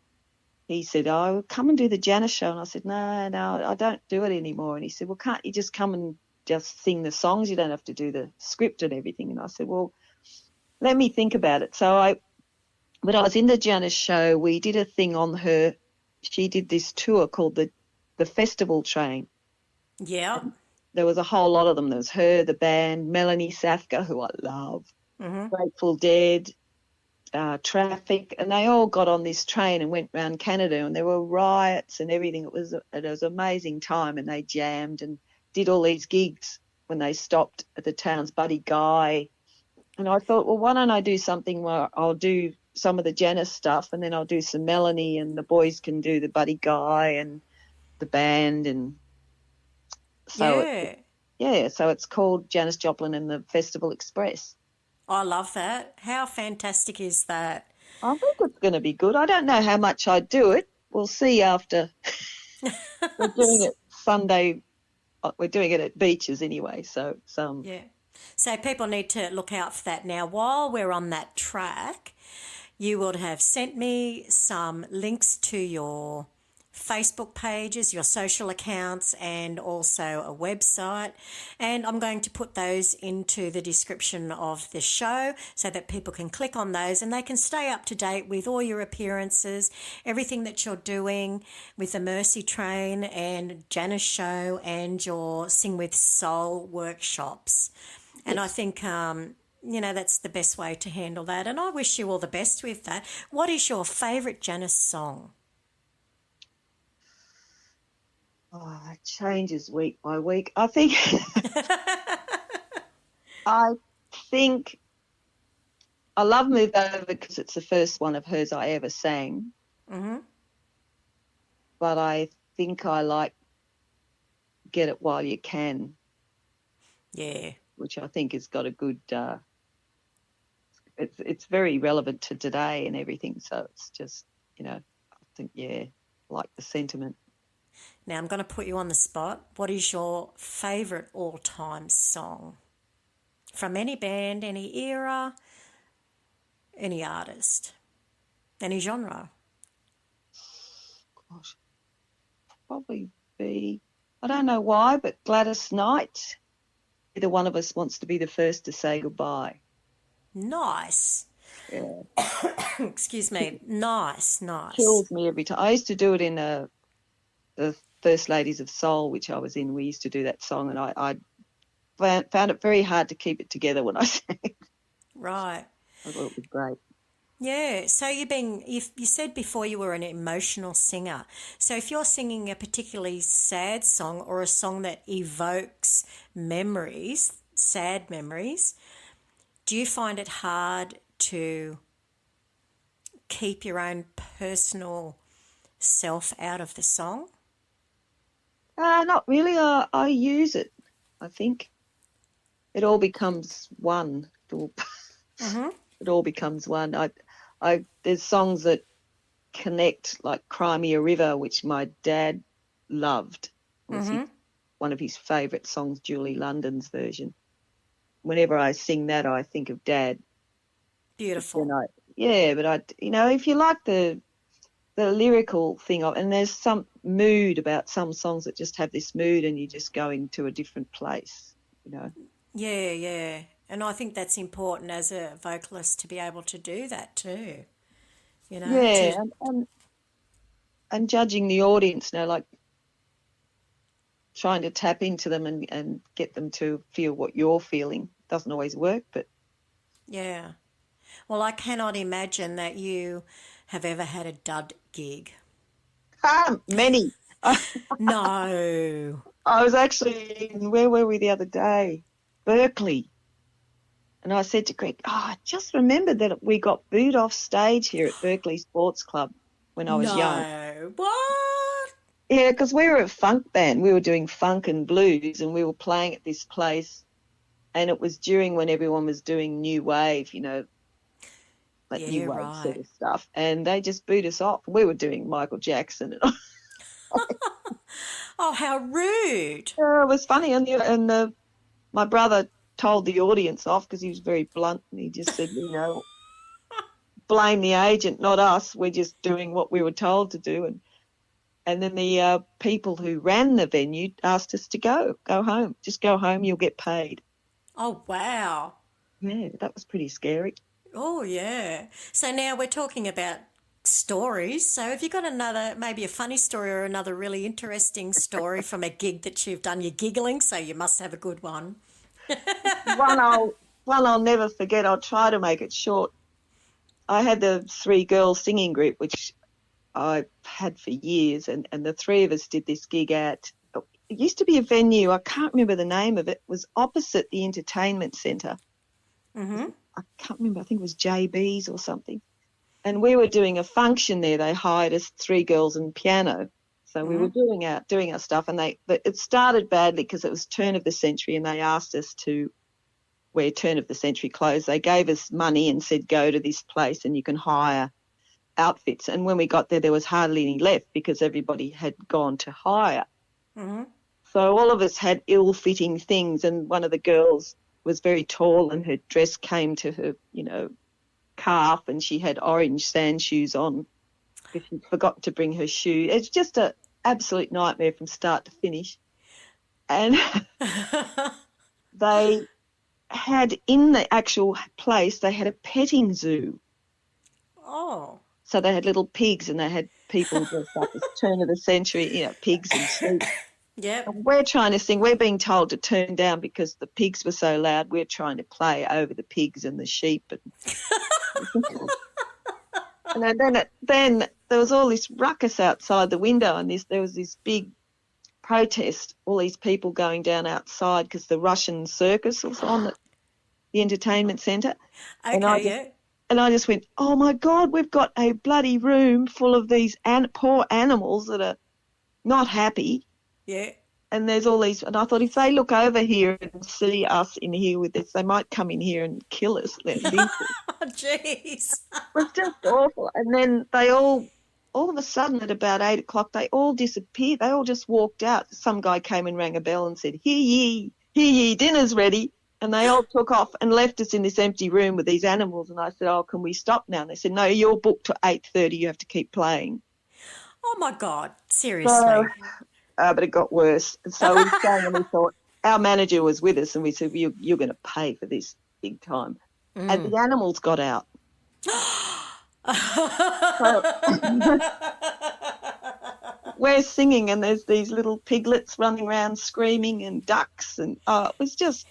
he said, oh, come and do the Janice show. And I said, no, I don't do it anymore. And he said, well, can't you just come and just sing the songs? You don't have to do the script and everything. And I said, well, let me think about it. So when I was in the Janice show, we did a thing on her. She did this tour called the Festival Train. Yeah. There was a whole lot of them. There was her, the band, Melanie Safka, who I love, Grateful Dead, Traffic, and they all got on this train and went around Canada, and there were riots and everything. It was an amazing time, and they jammed and did all these gigs when they stopped at the town's Buddy Guy. And I thought, well, why don't I do something where I'll do some of the Janice stuff, and then I'll do some Melanie, and the boys can do the Buddy Guy and the band. And so so it's called Janis Joplin and the Festival Express. I love that. How fantastic is that? I think it's going to be good. I don't know how much I do it. We'll see after. We're doing it Sunday. We're doing it at Beaches anyway, so yeah. So people need to look out for that. Now, while we're on that track, you would have sent me some links to your Facebook pages, your social accounts, and also a website. And I'm going to put those into the description of the show so that people can click on those and they can stay up to date with all your appearances, everything that you're doing with the Mercy Train and Janice Show and your Sing with Soul workshops. And I think, that's the best way to handle that. And I wish you all the best with that. What is your favourite Janice song? Oh, it changes week by week. I think I love Move Over because it's the first one of hers I ever sang. Mm-hmm. But I think I like Get It While You Can. Yeah. Which I think has got a good, it's very relevant to today and everything. So it's just, I think, I like the sentiment. Now I'm going to put you on the spot. What is your favourite all-time song? From any band, any era, any artist, any genre? Gosh, probably be, I don't know why, but Gladys Knight. Either one of us wants to be the first to say goodbye. Nice. Yeah. Excuse me. Nice. Kills me every time. I used to do it in the First Ladies of Soul, which I was in. We used to do that song, and I found it very hard to keep it together when I sang. Right. I thought it was great. Yeah, so you said before you were an emotional singer. So if you're singing a particularly sad song or a song that evokes memories, sad memories, do you find it hard to keep your own personal self out of the song? Not really. I use it. I think it all becomes one. Mm-hmm. It all becomes one. There's songs that connect, like Cry Me a River, which my dad loved. It was one of his favourite songs, Julie London's version. Whenever I sing that, I think of Dad. Beautiful. But if you like the lyrical thing of, and there's some mood about some songs that just have this mood, and you just go into a different place. Yeah. And I think that's important as a vocalist to be able to do that too. Yeah, and judging the audience, like trying to tap into them and get them to feel what you're feeling. Doesn't always work, but... Yeah. Well, I cannot imagine that you have ever had a dud gig. Many. No. I was actually where were we the other day? Berkeley. And I said to Greg, I just remembered that we got booed off stage here at Berkeley Sports Club when I was young. No. What? Yeah, because we were a funk band. We were doing funk and blues, and we were playing at this place. And it was during when everyone was doing new wave, new wave sort of stuff. And they just booed us off. We were doing Michael Jackson. Oh, how rude. It was funny. And my brother told the audience off because he was very blunt, and he just said, blame the agent, not us. We're just doing what we were told to do. And then the people who ran the venue asked us to go home. Just go home, you'll get paid. Oh, wow. Yeah, that was pretty scary. Oh, yeah. So now we're talking about stories. So have you got maybe a funny story or another really interesting story from a gig that you've done? You're giggling, so you must have a good one. One I'll never forget. I'll try to make it short. I had the 3 girl singing group, which I had for years, and the 3 of us did this gig at, it used to be a venue, I can't remember the name of it, was opposite the entertainment centre. Mm-hmm. I can't remember, I think it was JB's or something. And we were doing a function there. They hired us 3 girls and piano. So we were doing our stuff, and but it started badly because it was turn of the century, and they asked us to wear turn of the century clothes. They gave us money and said, go to this place and you can hire outfits. And when we got there was hardly any left because everybody had gone to hire. Mm-hmm. So all of us had ill-fitting things, and one of the girls was very tall and her dress came to her, calf, and she had orange sand shoes on because she forgot to bring her shoe. It's just an absolute nightmare from start to finish. And they had, in the actual place, they had a petting zoo. Oh. So they had little pigs, and they had people dressed up as turn of the century, pigs and sheep. Yep. And we're trying to sing. We're being told to turn down because the pigs were so loud. We're trying to play over the pigs and the sheep. And then there was all this ruckus outside the window, and there was this big protest, all these people going down outside because the Russian circus was on. the entertainment centre. Okay, And I just went, oh, my God, we've got a bloody room full of these poor animals that are not happy. yeah. And there's all these, and I thought if they look over here and see us in here with this, they might come in here and kill us. Oh, jeez. Was just awful. And then they all of a sudden at about 8 o'clock, they all disappeared. They all just walked out. Some guy came and rang a bell and said, hear ye, dinner's ready. And they all took off and left us in this empty room with these animals. And I said, oh, can we stop now? And they said, no, you're booked to 8:30. You have to keep playing. Oh, my God. Seriously. So, but it got worse. And so we sang and we thought, our manager was with us and we said, you're going to pay for this big time. And the animals got out. So, we're singing and there's these little piglets running around screaming and ducks and it was just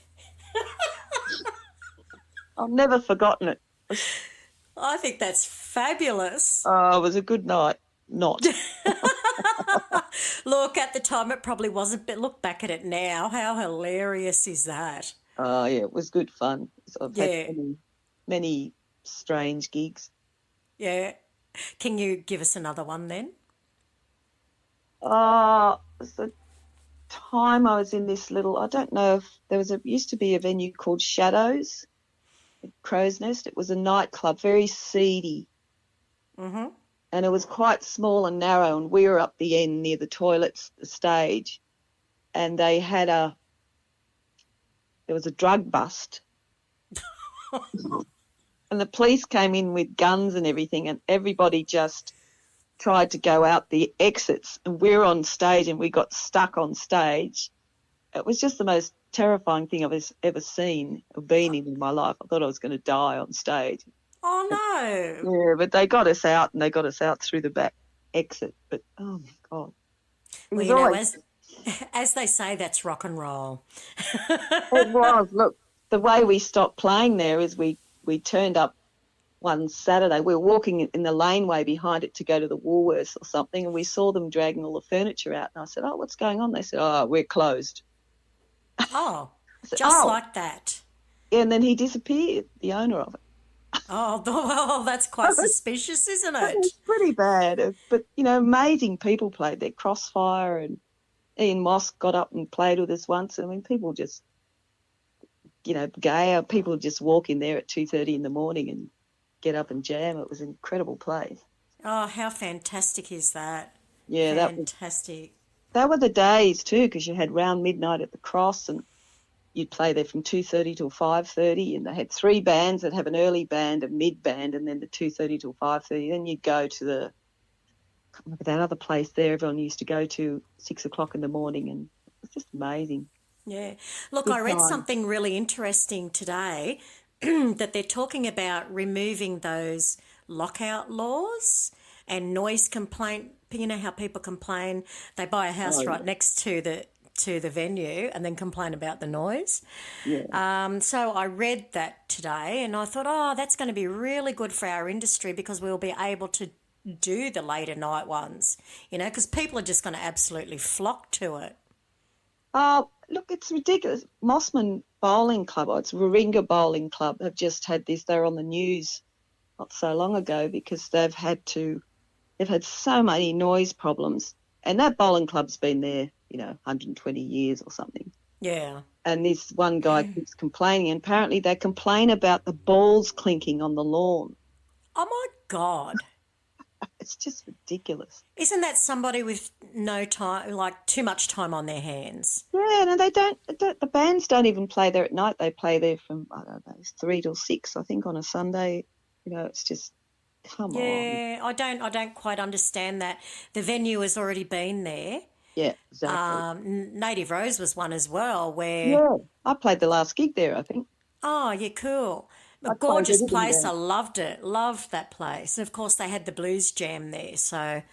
I've never forgotten it. I think that's fabulous. It was a good night. Not. Look, at the time it probably wasn't, but look back at it now. How hilarious is that? Yeah, it was good fun. So I've Yeah. had many strange gigs. Yeah. Can you give us another one then? It was the time I was in this little, I don't know if there used to be a venue called Shadows at Crow's Nest. It was a nightclub, very seedy. Mm-hmm. And it was quite small and narrow, and we were up the end near the toilets, the stage, and there was a drug bust. And the police came in with guns and everything, and everybody just tried to go out the exits, and we were on stage and we got stuck on stage. It was just the most terrifying thing I've ever seen or been in my life. I thought I was going to die on stage. Oh, no. Yeah, but they got us out, and they got us out through the back exit. But, oh, my God. It Well, was you know, always, as they say, that's rock and roll. it was. Look, the way we stopped playing there is we turned up one Saturday. We were walking in the laneway behind it to go to the Woolworths or something, and we saw them dragging all the furniture out. And I said, oh, what's going on? They said, oh, we're closed. Oh, I said, just oh. like that. Yeah, and then he disappeared, the owner of it. Oh, well, that's quite suspicious, isn't It it? was pretty bad. But, amazing people played there. Crossfire and Ian Moss got up and played with us once. I mean, people just, gay. People just walk in there at 2:30 in the morning and get up and jam. It was an incredible place. Oh, how fantastic is that? Yeah, fantastic. That were the days too, because you had round midnight at the Cross, and you'd play there from 2:30 till 5:30, and they had three bands that have an early band, a mid band, and then the 2:30 till 5:30. Then you'd go to I can't remember that other place there everyone used to go to 6 o'clock in the morning, and it was just amazing. Yeah. Look, Good I read time. something really interesting today that they're talking about removing those lockout laws and noise complaint. You know how people complain, they buy a house right next to the venue and then complain about the noise. Yeah. So I read that today and I thought, oh, that's going to be really good for our industry because we'll be able to do the later night ones, because people are just going to absolutely flock to it. Look, it's ridiculous. Mossman Bowling Club, or it's Warringah Bowling Club, have just had this. They were on the news not so long ago because they've had so many noise problems. And that bowling club's been there, 120 years or something. Yeah. And this one guy keeps complaining, and apparently they complain about the balls clinking on the lawn. Oh, my God. It's just ridiculous. Isn't that somebody with no time, like too much time on their hands? Yeah, and the bands don't even play there at night. They play there from, I don't know, 3 till 6, I think, on a Sunday. It's just, come on. Yeah, I don't quite understand that. The venue has already been there. Yeah, exactly. Native Rose was one as well where... Yeah, I played the last gig there, I think. Oh, yeah, cool. A I gorgeous played place. there. I loved it. Loved that place. And of course, they had the blues jam there. So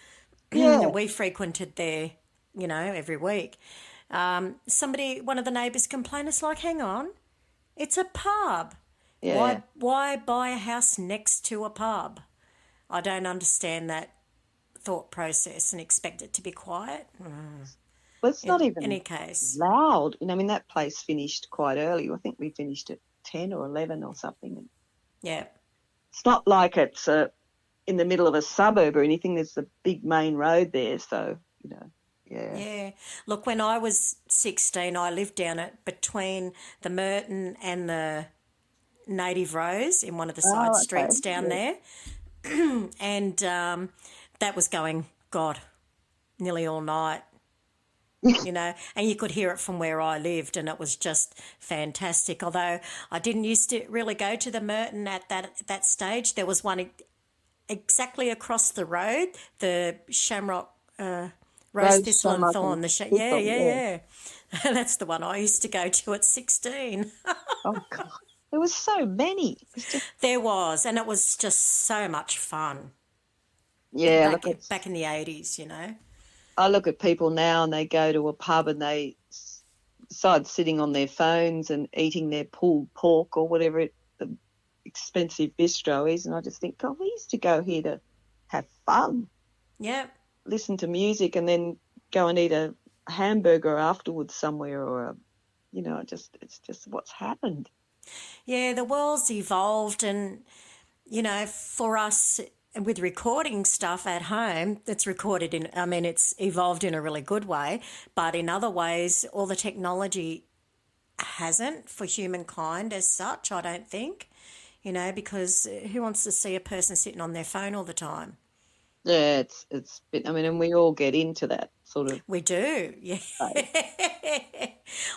Yeah. we frequented there, every week. One of the neighbours complained, it's like, hang on, it's a pub. Yeah. Why buy a house next to a pub? I don't understand that thought process and expect it to be quiet. Well, it's not In even any case. loud. I mean, that place finished quite early. I think we finished at 10 or 11 or something. And Yeah. it's not like it's in the middle of a suburb or anything. There's a big main road there. So, yeah. Yeah. Look, when I was 16, I lived down between the Merton and the Native Rose in one of the side Oh, okay. streets down there. And that was going, God, nearly all night. And you could hear it from where I lived, and it was just fantastic. Although I didn't used to really go to the Merton at that stage. There was one exactly across the road, the Shamrock Rose, Thistle and Thorn. Yeah. That's the one I used to go to at 16. Oh, God. There was so many. There was, and it was just so much fun. Yeah. Back in the 80s, I look at people now and they go to a pub and they decide sitting on their phones and eating their pulled pork or whatever the expensive bistro is, and I just think, God, we used to go here to have fun. Yeah. Listen to music and then go and eat a hamburger afterwards somewhere or it's just what's happened. Yeah, the world's evolved, and, for us with recording stuff at home, it's evolved in a really good way, but in other ways, all the technology hasn't for humankind as such, I don't think, because who wants to see a person sitting on their phone all the time? Yeah, it's been, and we all get into that sort of. We do, yeah.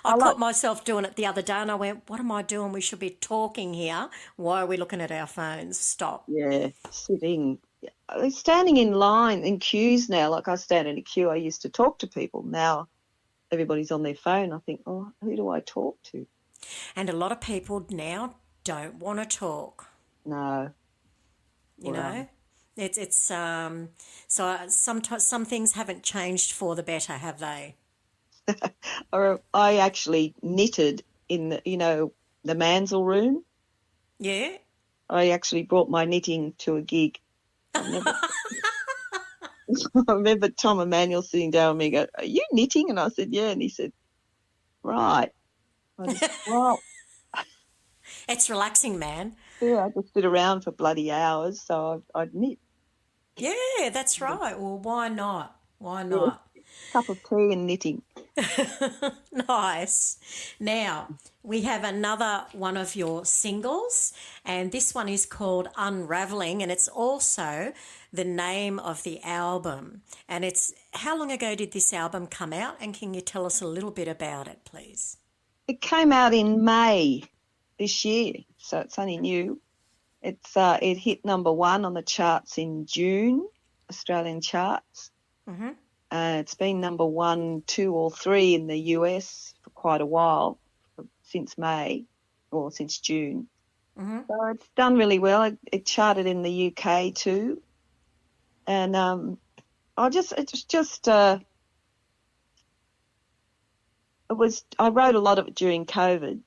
I caught myself doing it the other day and I went, what am I doing? We should be talking here. Why are we looking at our phones? Stop. Yeah, standing in line, in queues now, like I stand in a queue, I used to talk to people. Now everybody's on their phone. I think, oh, who do I talk to? And a lot of people now don't want to talk. No. You know? It's so sometimes some things haven't changed for the better, have they? Or I actually knitted in the Mansell room. Yeah. I actually brought my knitting to a gig. I remember Tom Emmanuel sitting down with me and go, "Are you knitting?" And I said, "Yeah." And he said, "Right." I said, "Well." It's relaxing, man. Yeah, I just sit around for bloody hours, so I'd knit. Yeah, that's right. Well, why not? Why not? Yeah. Cup of tea and knitting. Nice. Now, we have another one of your singles, and this one is called Unraveling, and it's also the name of the album. And how long ago did this album come out, and can you tell us a little bit about it, please? It came out in May this year, so it's only new. It hit number 1 on the charts in June, Australian charts. Mm-hmm. It's been number 1, 2 or 3 in the US for quite a while, since May or since June. Mm-hmm. So it's done really well. It charted in the UK too. And I wrote a lot of it during COVID.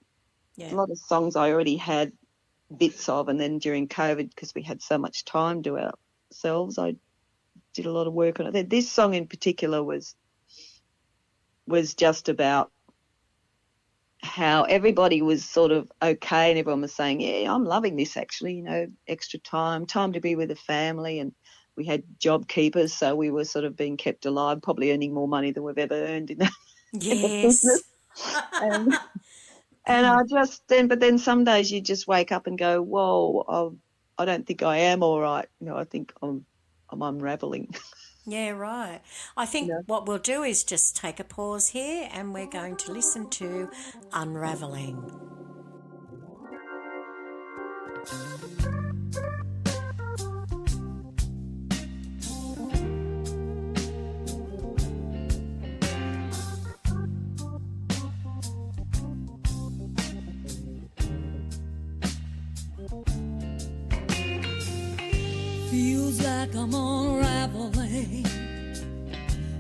Yeah. A lot of songs I already had bits of, and then during COVID, because we had so much time to ourselves, I did a lot of work on it. This song in particular was just about how everybody was sort of okay, and everyone was saying, yeah, I'm loving this actually, extra time to be with the family, and we had job keepers, so we were sort of being kept alive, probably earning more money than we've ever earned in the business. And but then some days you just wake up and go, whoa, I don't think I am all right. I think I'm unraveling. Yeah, right. I think what we'll do is just take a pause here, and we're going to listen to Unraveling. Feels like I'm unraveling,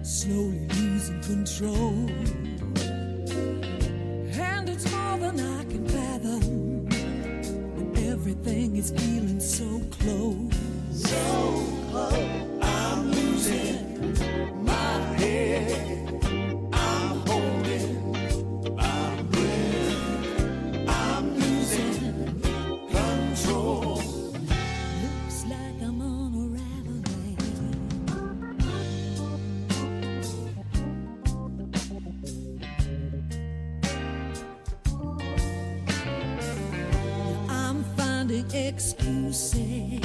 slowly losing control. And it's more than I can fathom, and everything is feeling so close. So close, I'm losing my head. finding excuses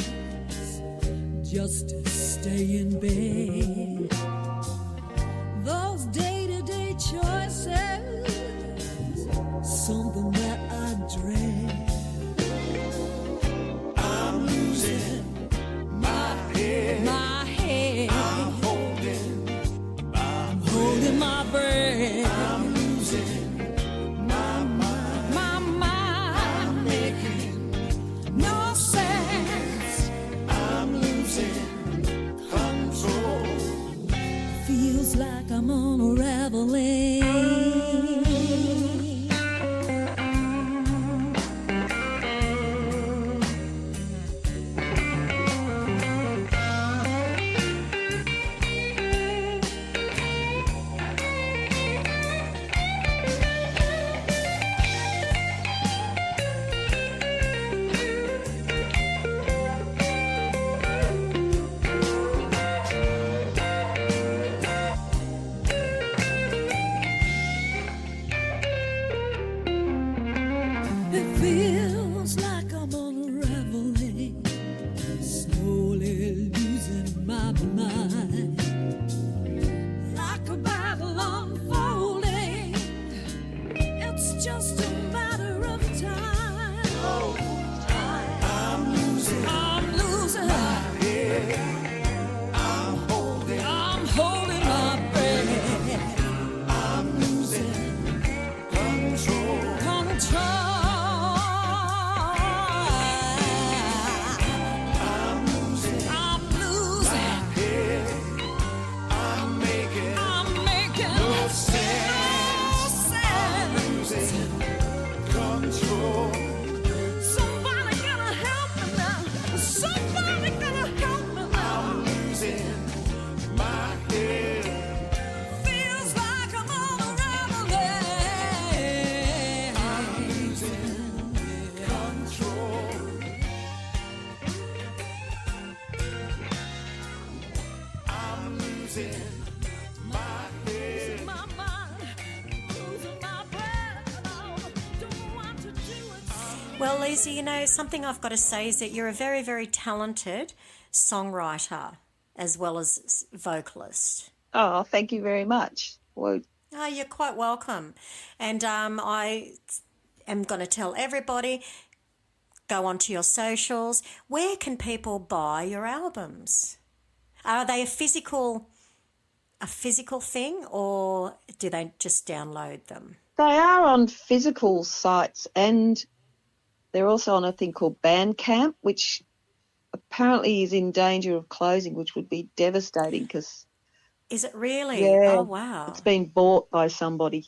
just to stay in bed. Those day-to-day choices, something that I dread. I'm losing my head. I'm holding my breath. I'm losing my mind. I'm making no sense. I'm losing control. Feels like I'm unraveling. It feels like I'm unraveling, slowly losing my mind. Like a battle unfolding, it's just a matter of time. I'm losing my head. I'm holding my breath. I'm losing control. Well, Lisa, you know, something I've got to say is that you're a very, very talented songwriter as well as vocalist. Oh, thank you very much. Well, Oh, you're quite welcome. And I am going to tell everybody, go onto your socials. Where can people buy your albums? Are they a physical thing, or do they just download them? they are on physical sites, and they're also on a thing called Bandcamp, which apparently is in danger of closing, which would be devastating because, Is it really? yeah, Oh, wow. it's been bought by somebody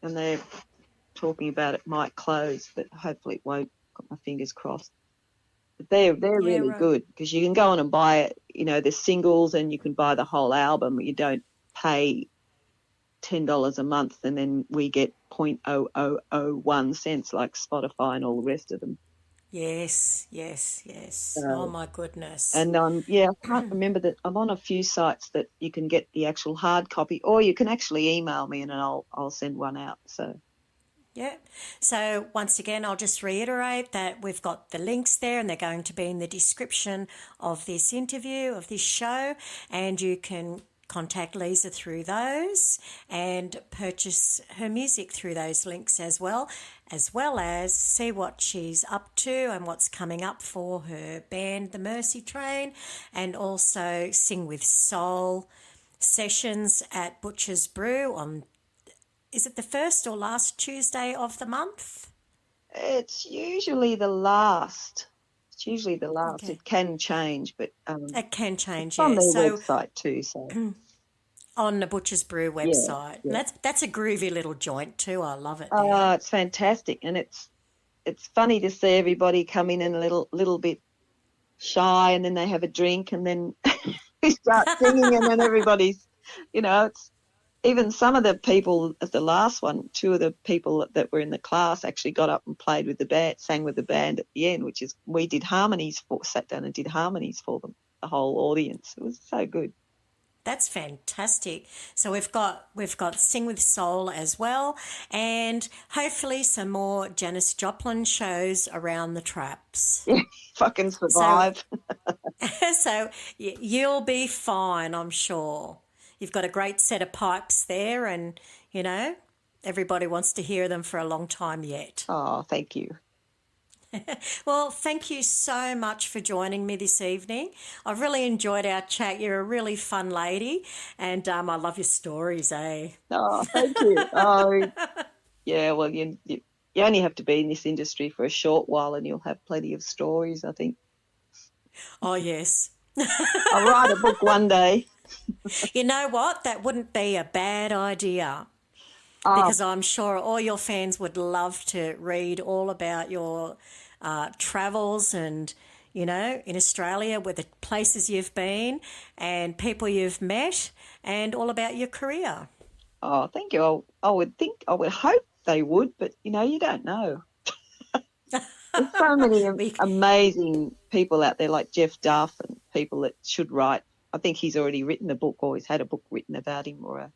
and they're talking about it might close, but hopefully it won't. Got my fingers crossed. But they're really right. good because you can go on and buy it. You know, there's singles and you can buy the whole album. You don't pay $10 a month and then we get 0.0001 cents like Spotify and all the rest of them. Yes. Oh, my goodness. And I can't remember that. I'm on a few sites that you can get the actual hard copy, or you can actually email me and I'll send one out. So Yeah. So once again, I'll just reiterate that we've got the links there and they're going to be in the description of this interview, of this show, and you can contact Liza through those and purchase her music through those links as well as see what she's up to and what's coming up for her band, The Mercy Train, and also Sing with Soul sessions at Butcher's Brew on, is it the first or last Tuesday of the month? it's usually the last. Okay. It can change, but It can change, it's on yeah. their So website too. So on the Butcher's Brew website. yeah. That's a groovy little joint too. I love it. oh, it's fantastic, and it's funny to see everybody come in and a little bit shy, and then they have a drink, and then we start singing, and then everybody's, it's even some of the people at the last one, two of the people that were in the class actually got up and played with the band, sang with the band at the end, which is we sat down and did harmonies for them, the whole audience. It was so good. That's fantastic. So we've got Sing with Soul as well, and hopefully some more Janis Joplin shows around the traps. Yeah, if I can survive. So you'll be fine, I'm sure. You've got a great set of pipes there, and everybody wants to hear them for a long time yet. Oh, thank you. Well, thank you so much for joining me this evening. I've really enjoyed our chat. You're a really fun lady, and I love your stories, eh? Oh, thank you. Oh, yeah, well, you only have to be in this industry for a short while and you'll have plenty of stories, I think. Oh, yes. I'll write a book one day. You know what? That wouldn't be a bad idea, Oh, because I'm sure all your fans would love to read all about your travels and, in Australia, with the places you've been and people you've met and all about your career. oh, thank you. I would hope they would, but, you don't know. There's so many amazing people out there like Jeff Duff and people that should write. I think he's already written a book or he's had a book written about him or a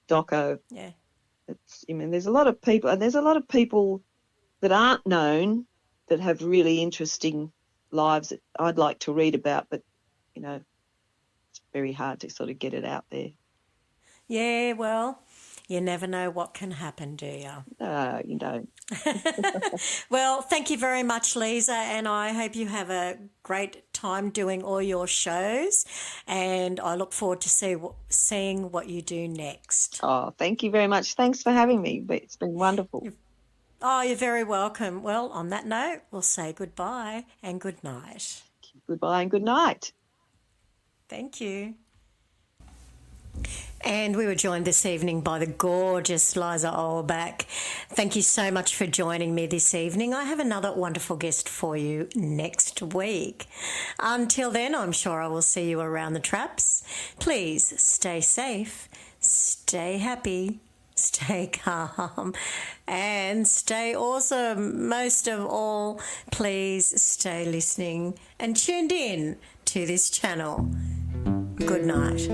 doco. Yeah. There's a lot of people, and there's a lot of people that aren't known that have really interesting lives that I'd like to read about, but, it's very hard to sort of get it out there. Yeah, well, you never know what can happen, do you? No, you don't. Well, thank you very much, Liza, and I hope you have a great time doing all your shows, and I look forward to seeing what you do next. Oh, thank you very much. Thanks for having me. It's been wonderful. Oh, you're very welcome. Well, on that note, we'll say goodbye and good night. Goodbye and good night. Thank you. And we were joined this evening by the gorgeous Liza Ohlback. Thank you so much for joining me this evening. I have another wonderful guest for you next week. Until then, I'm sure I will see you around the traps. Please stay safe, stay happy, stay calm, and stay awesome. Most of all, please stay listening and tuned in to this channel. Good night.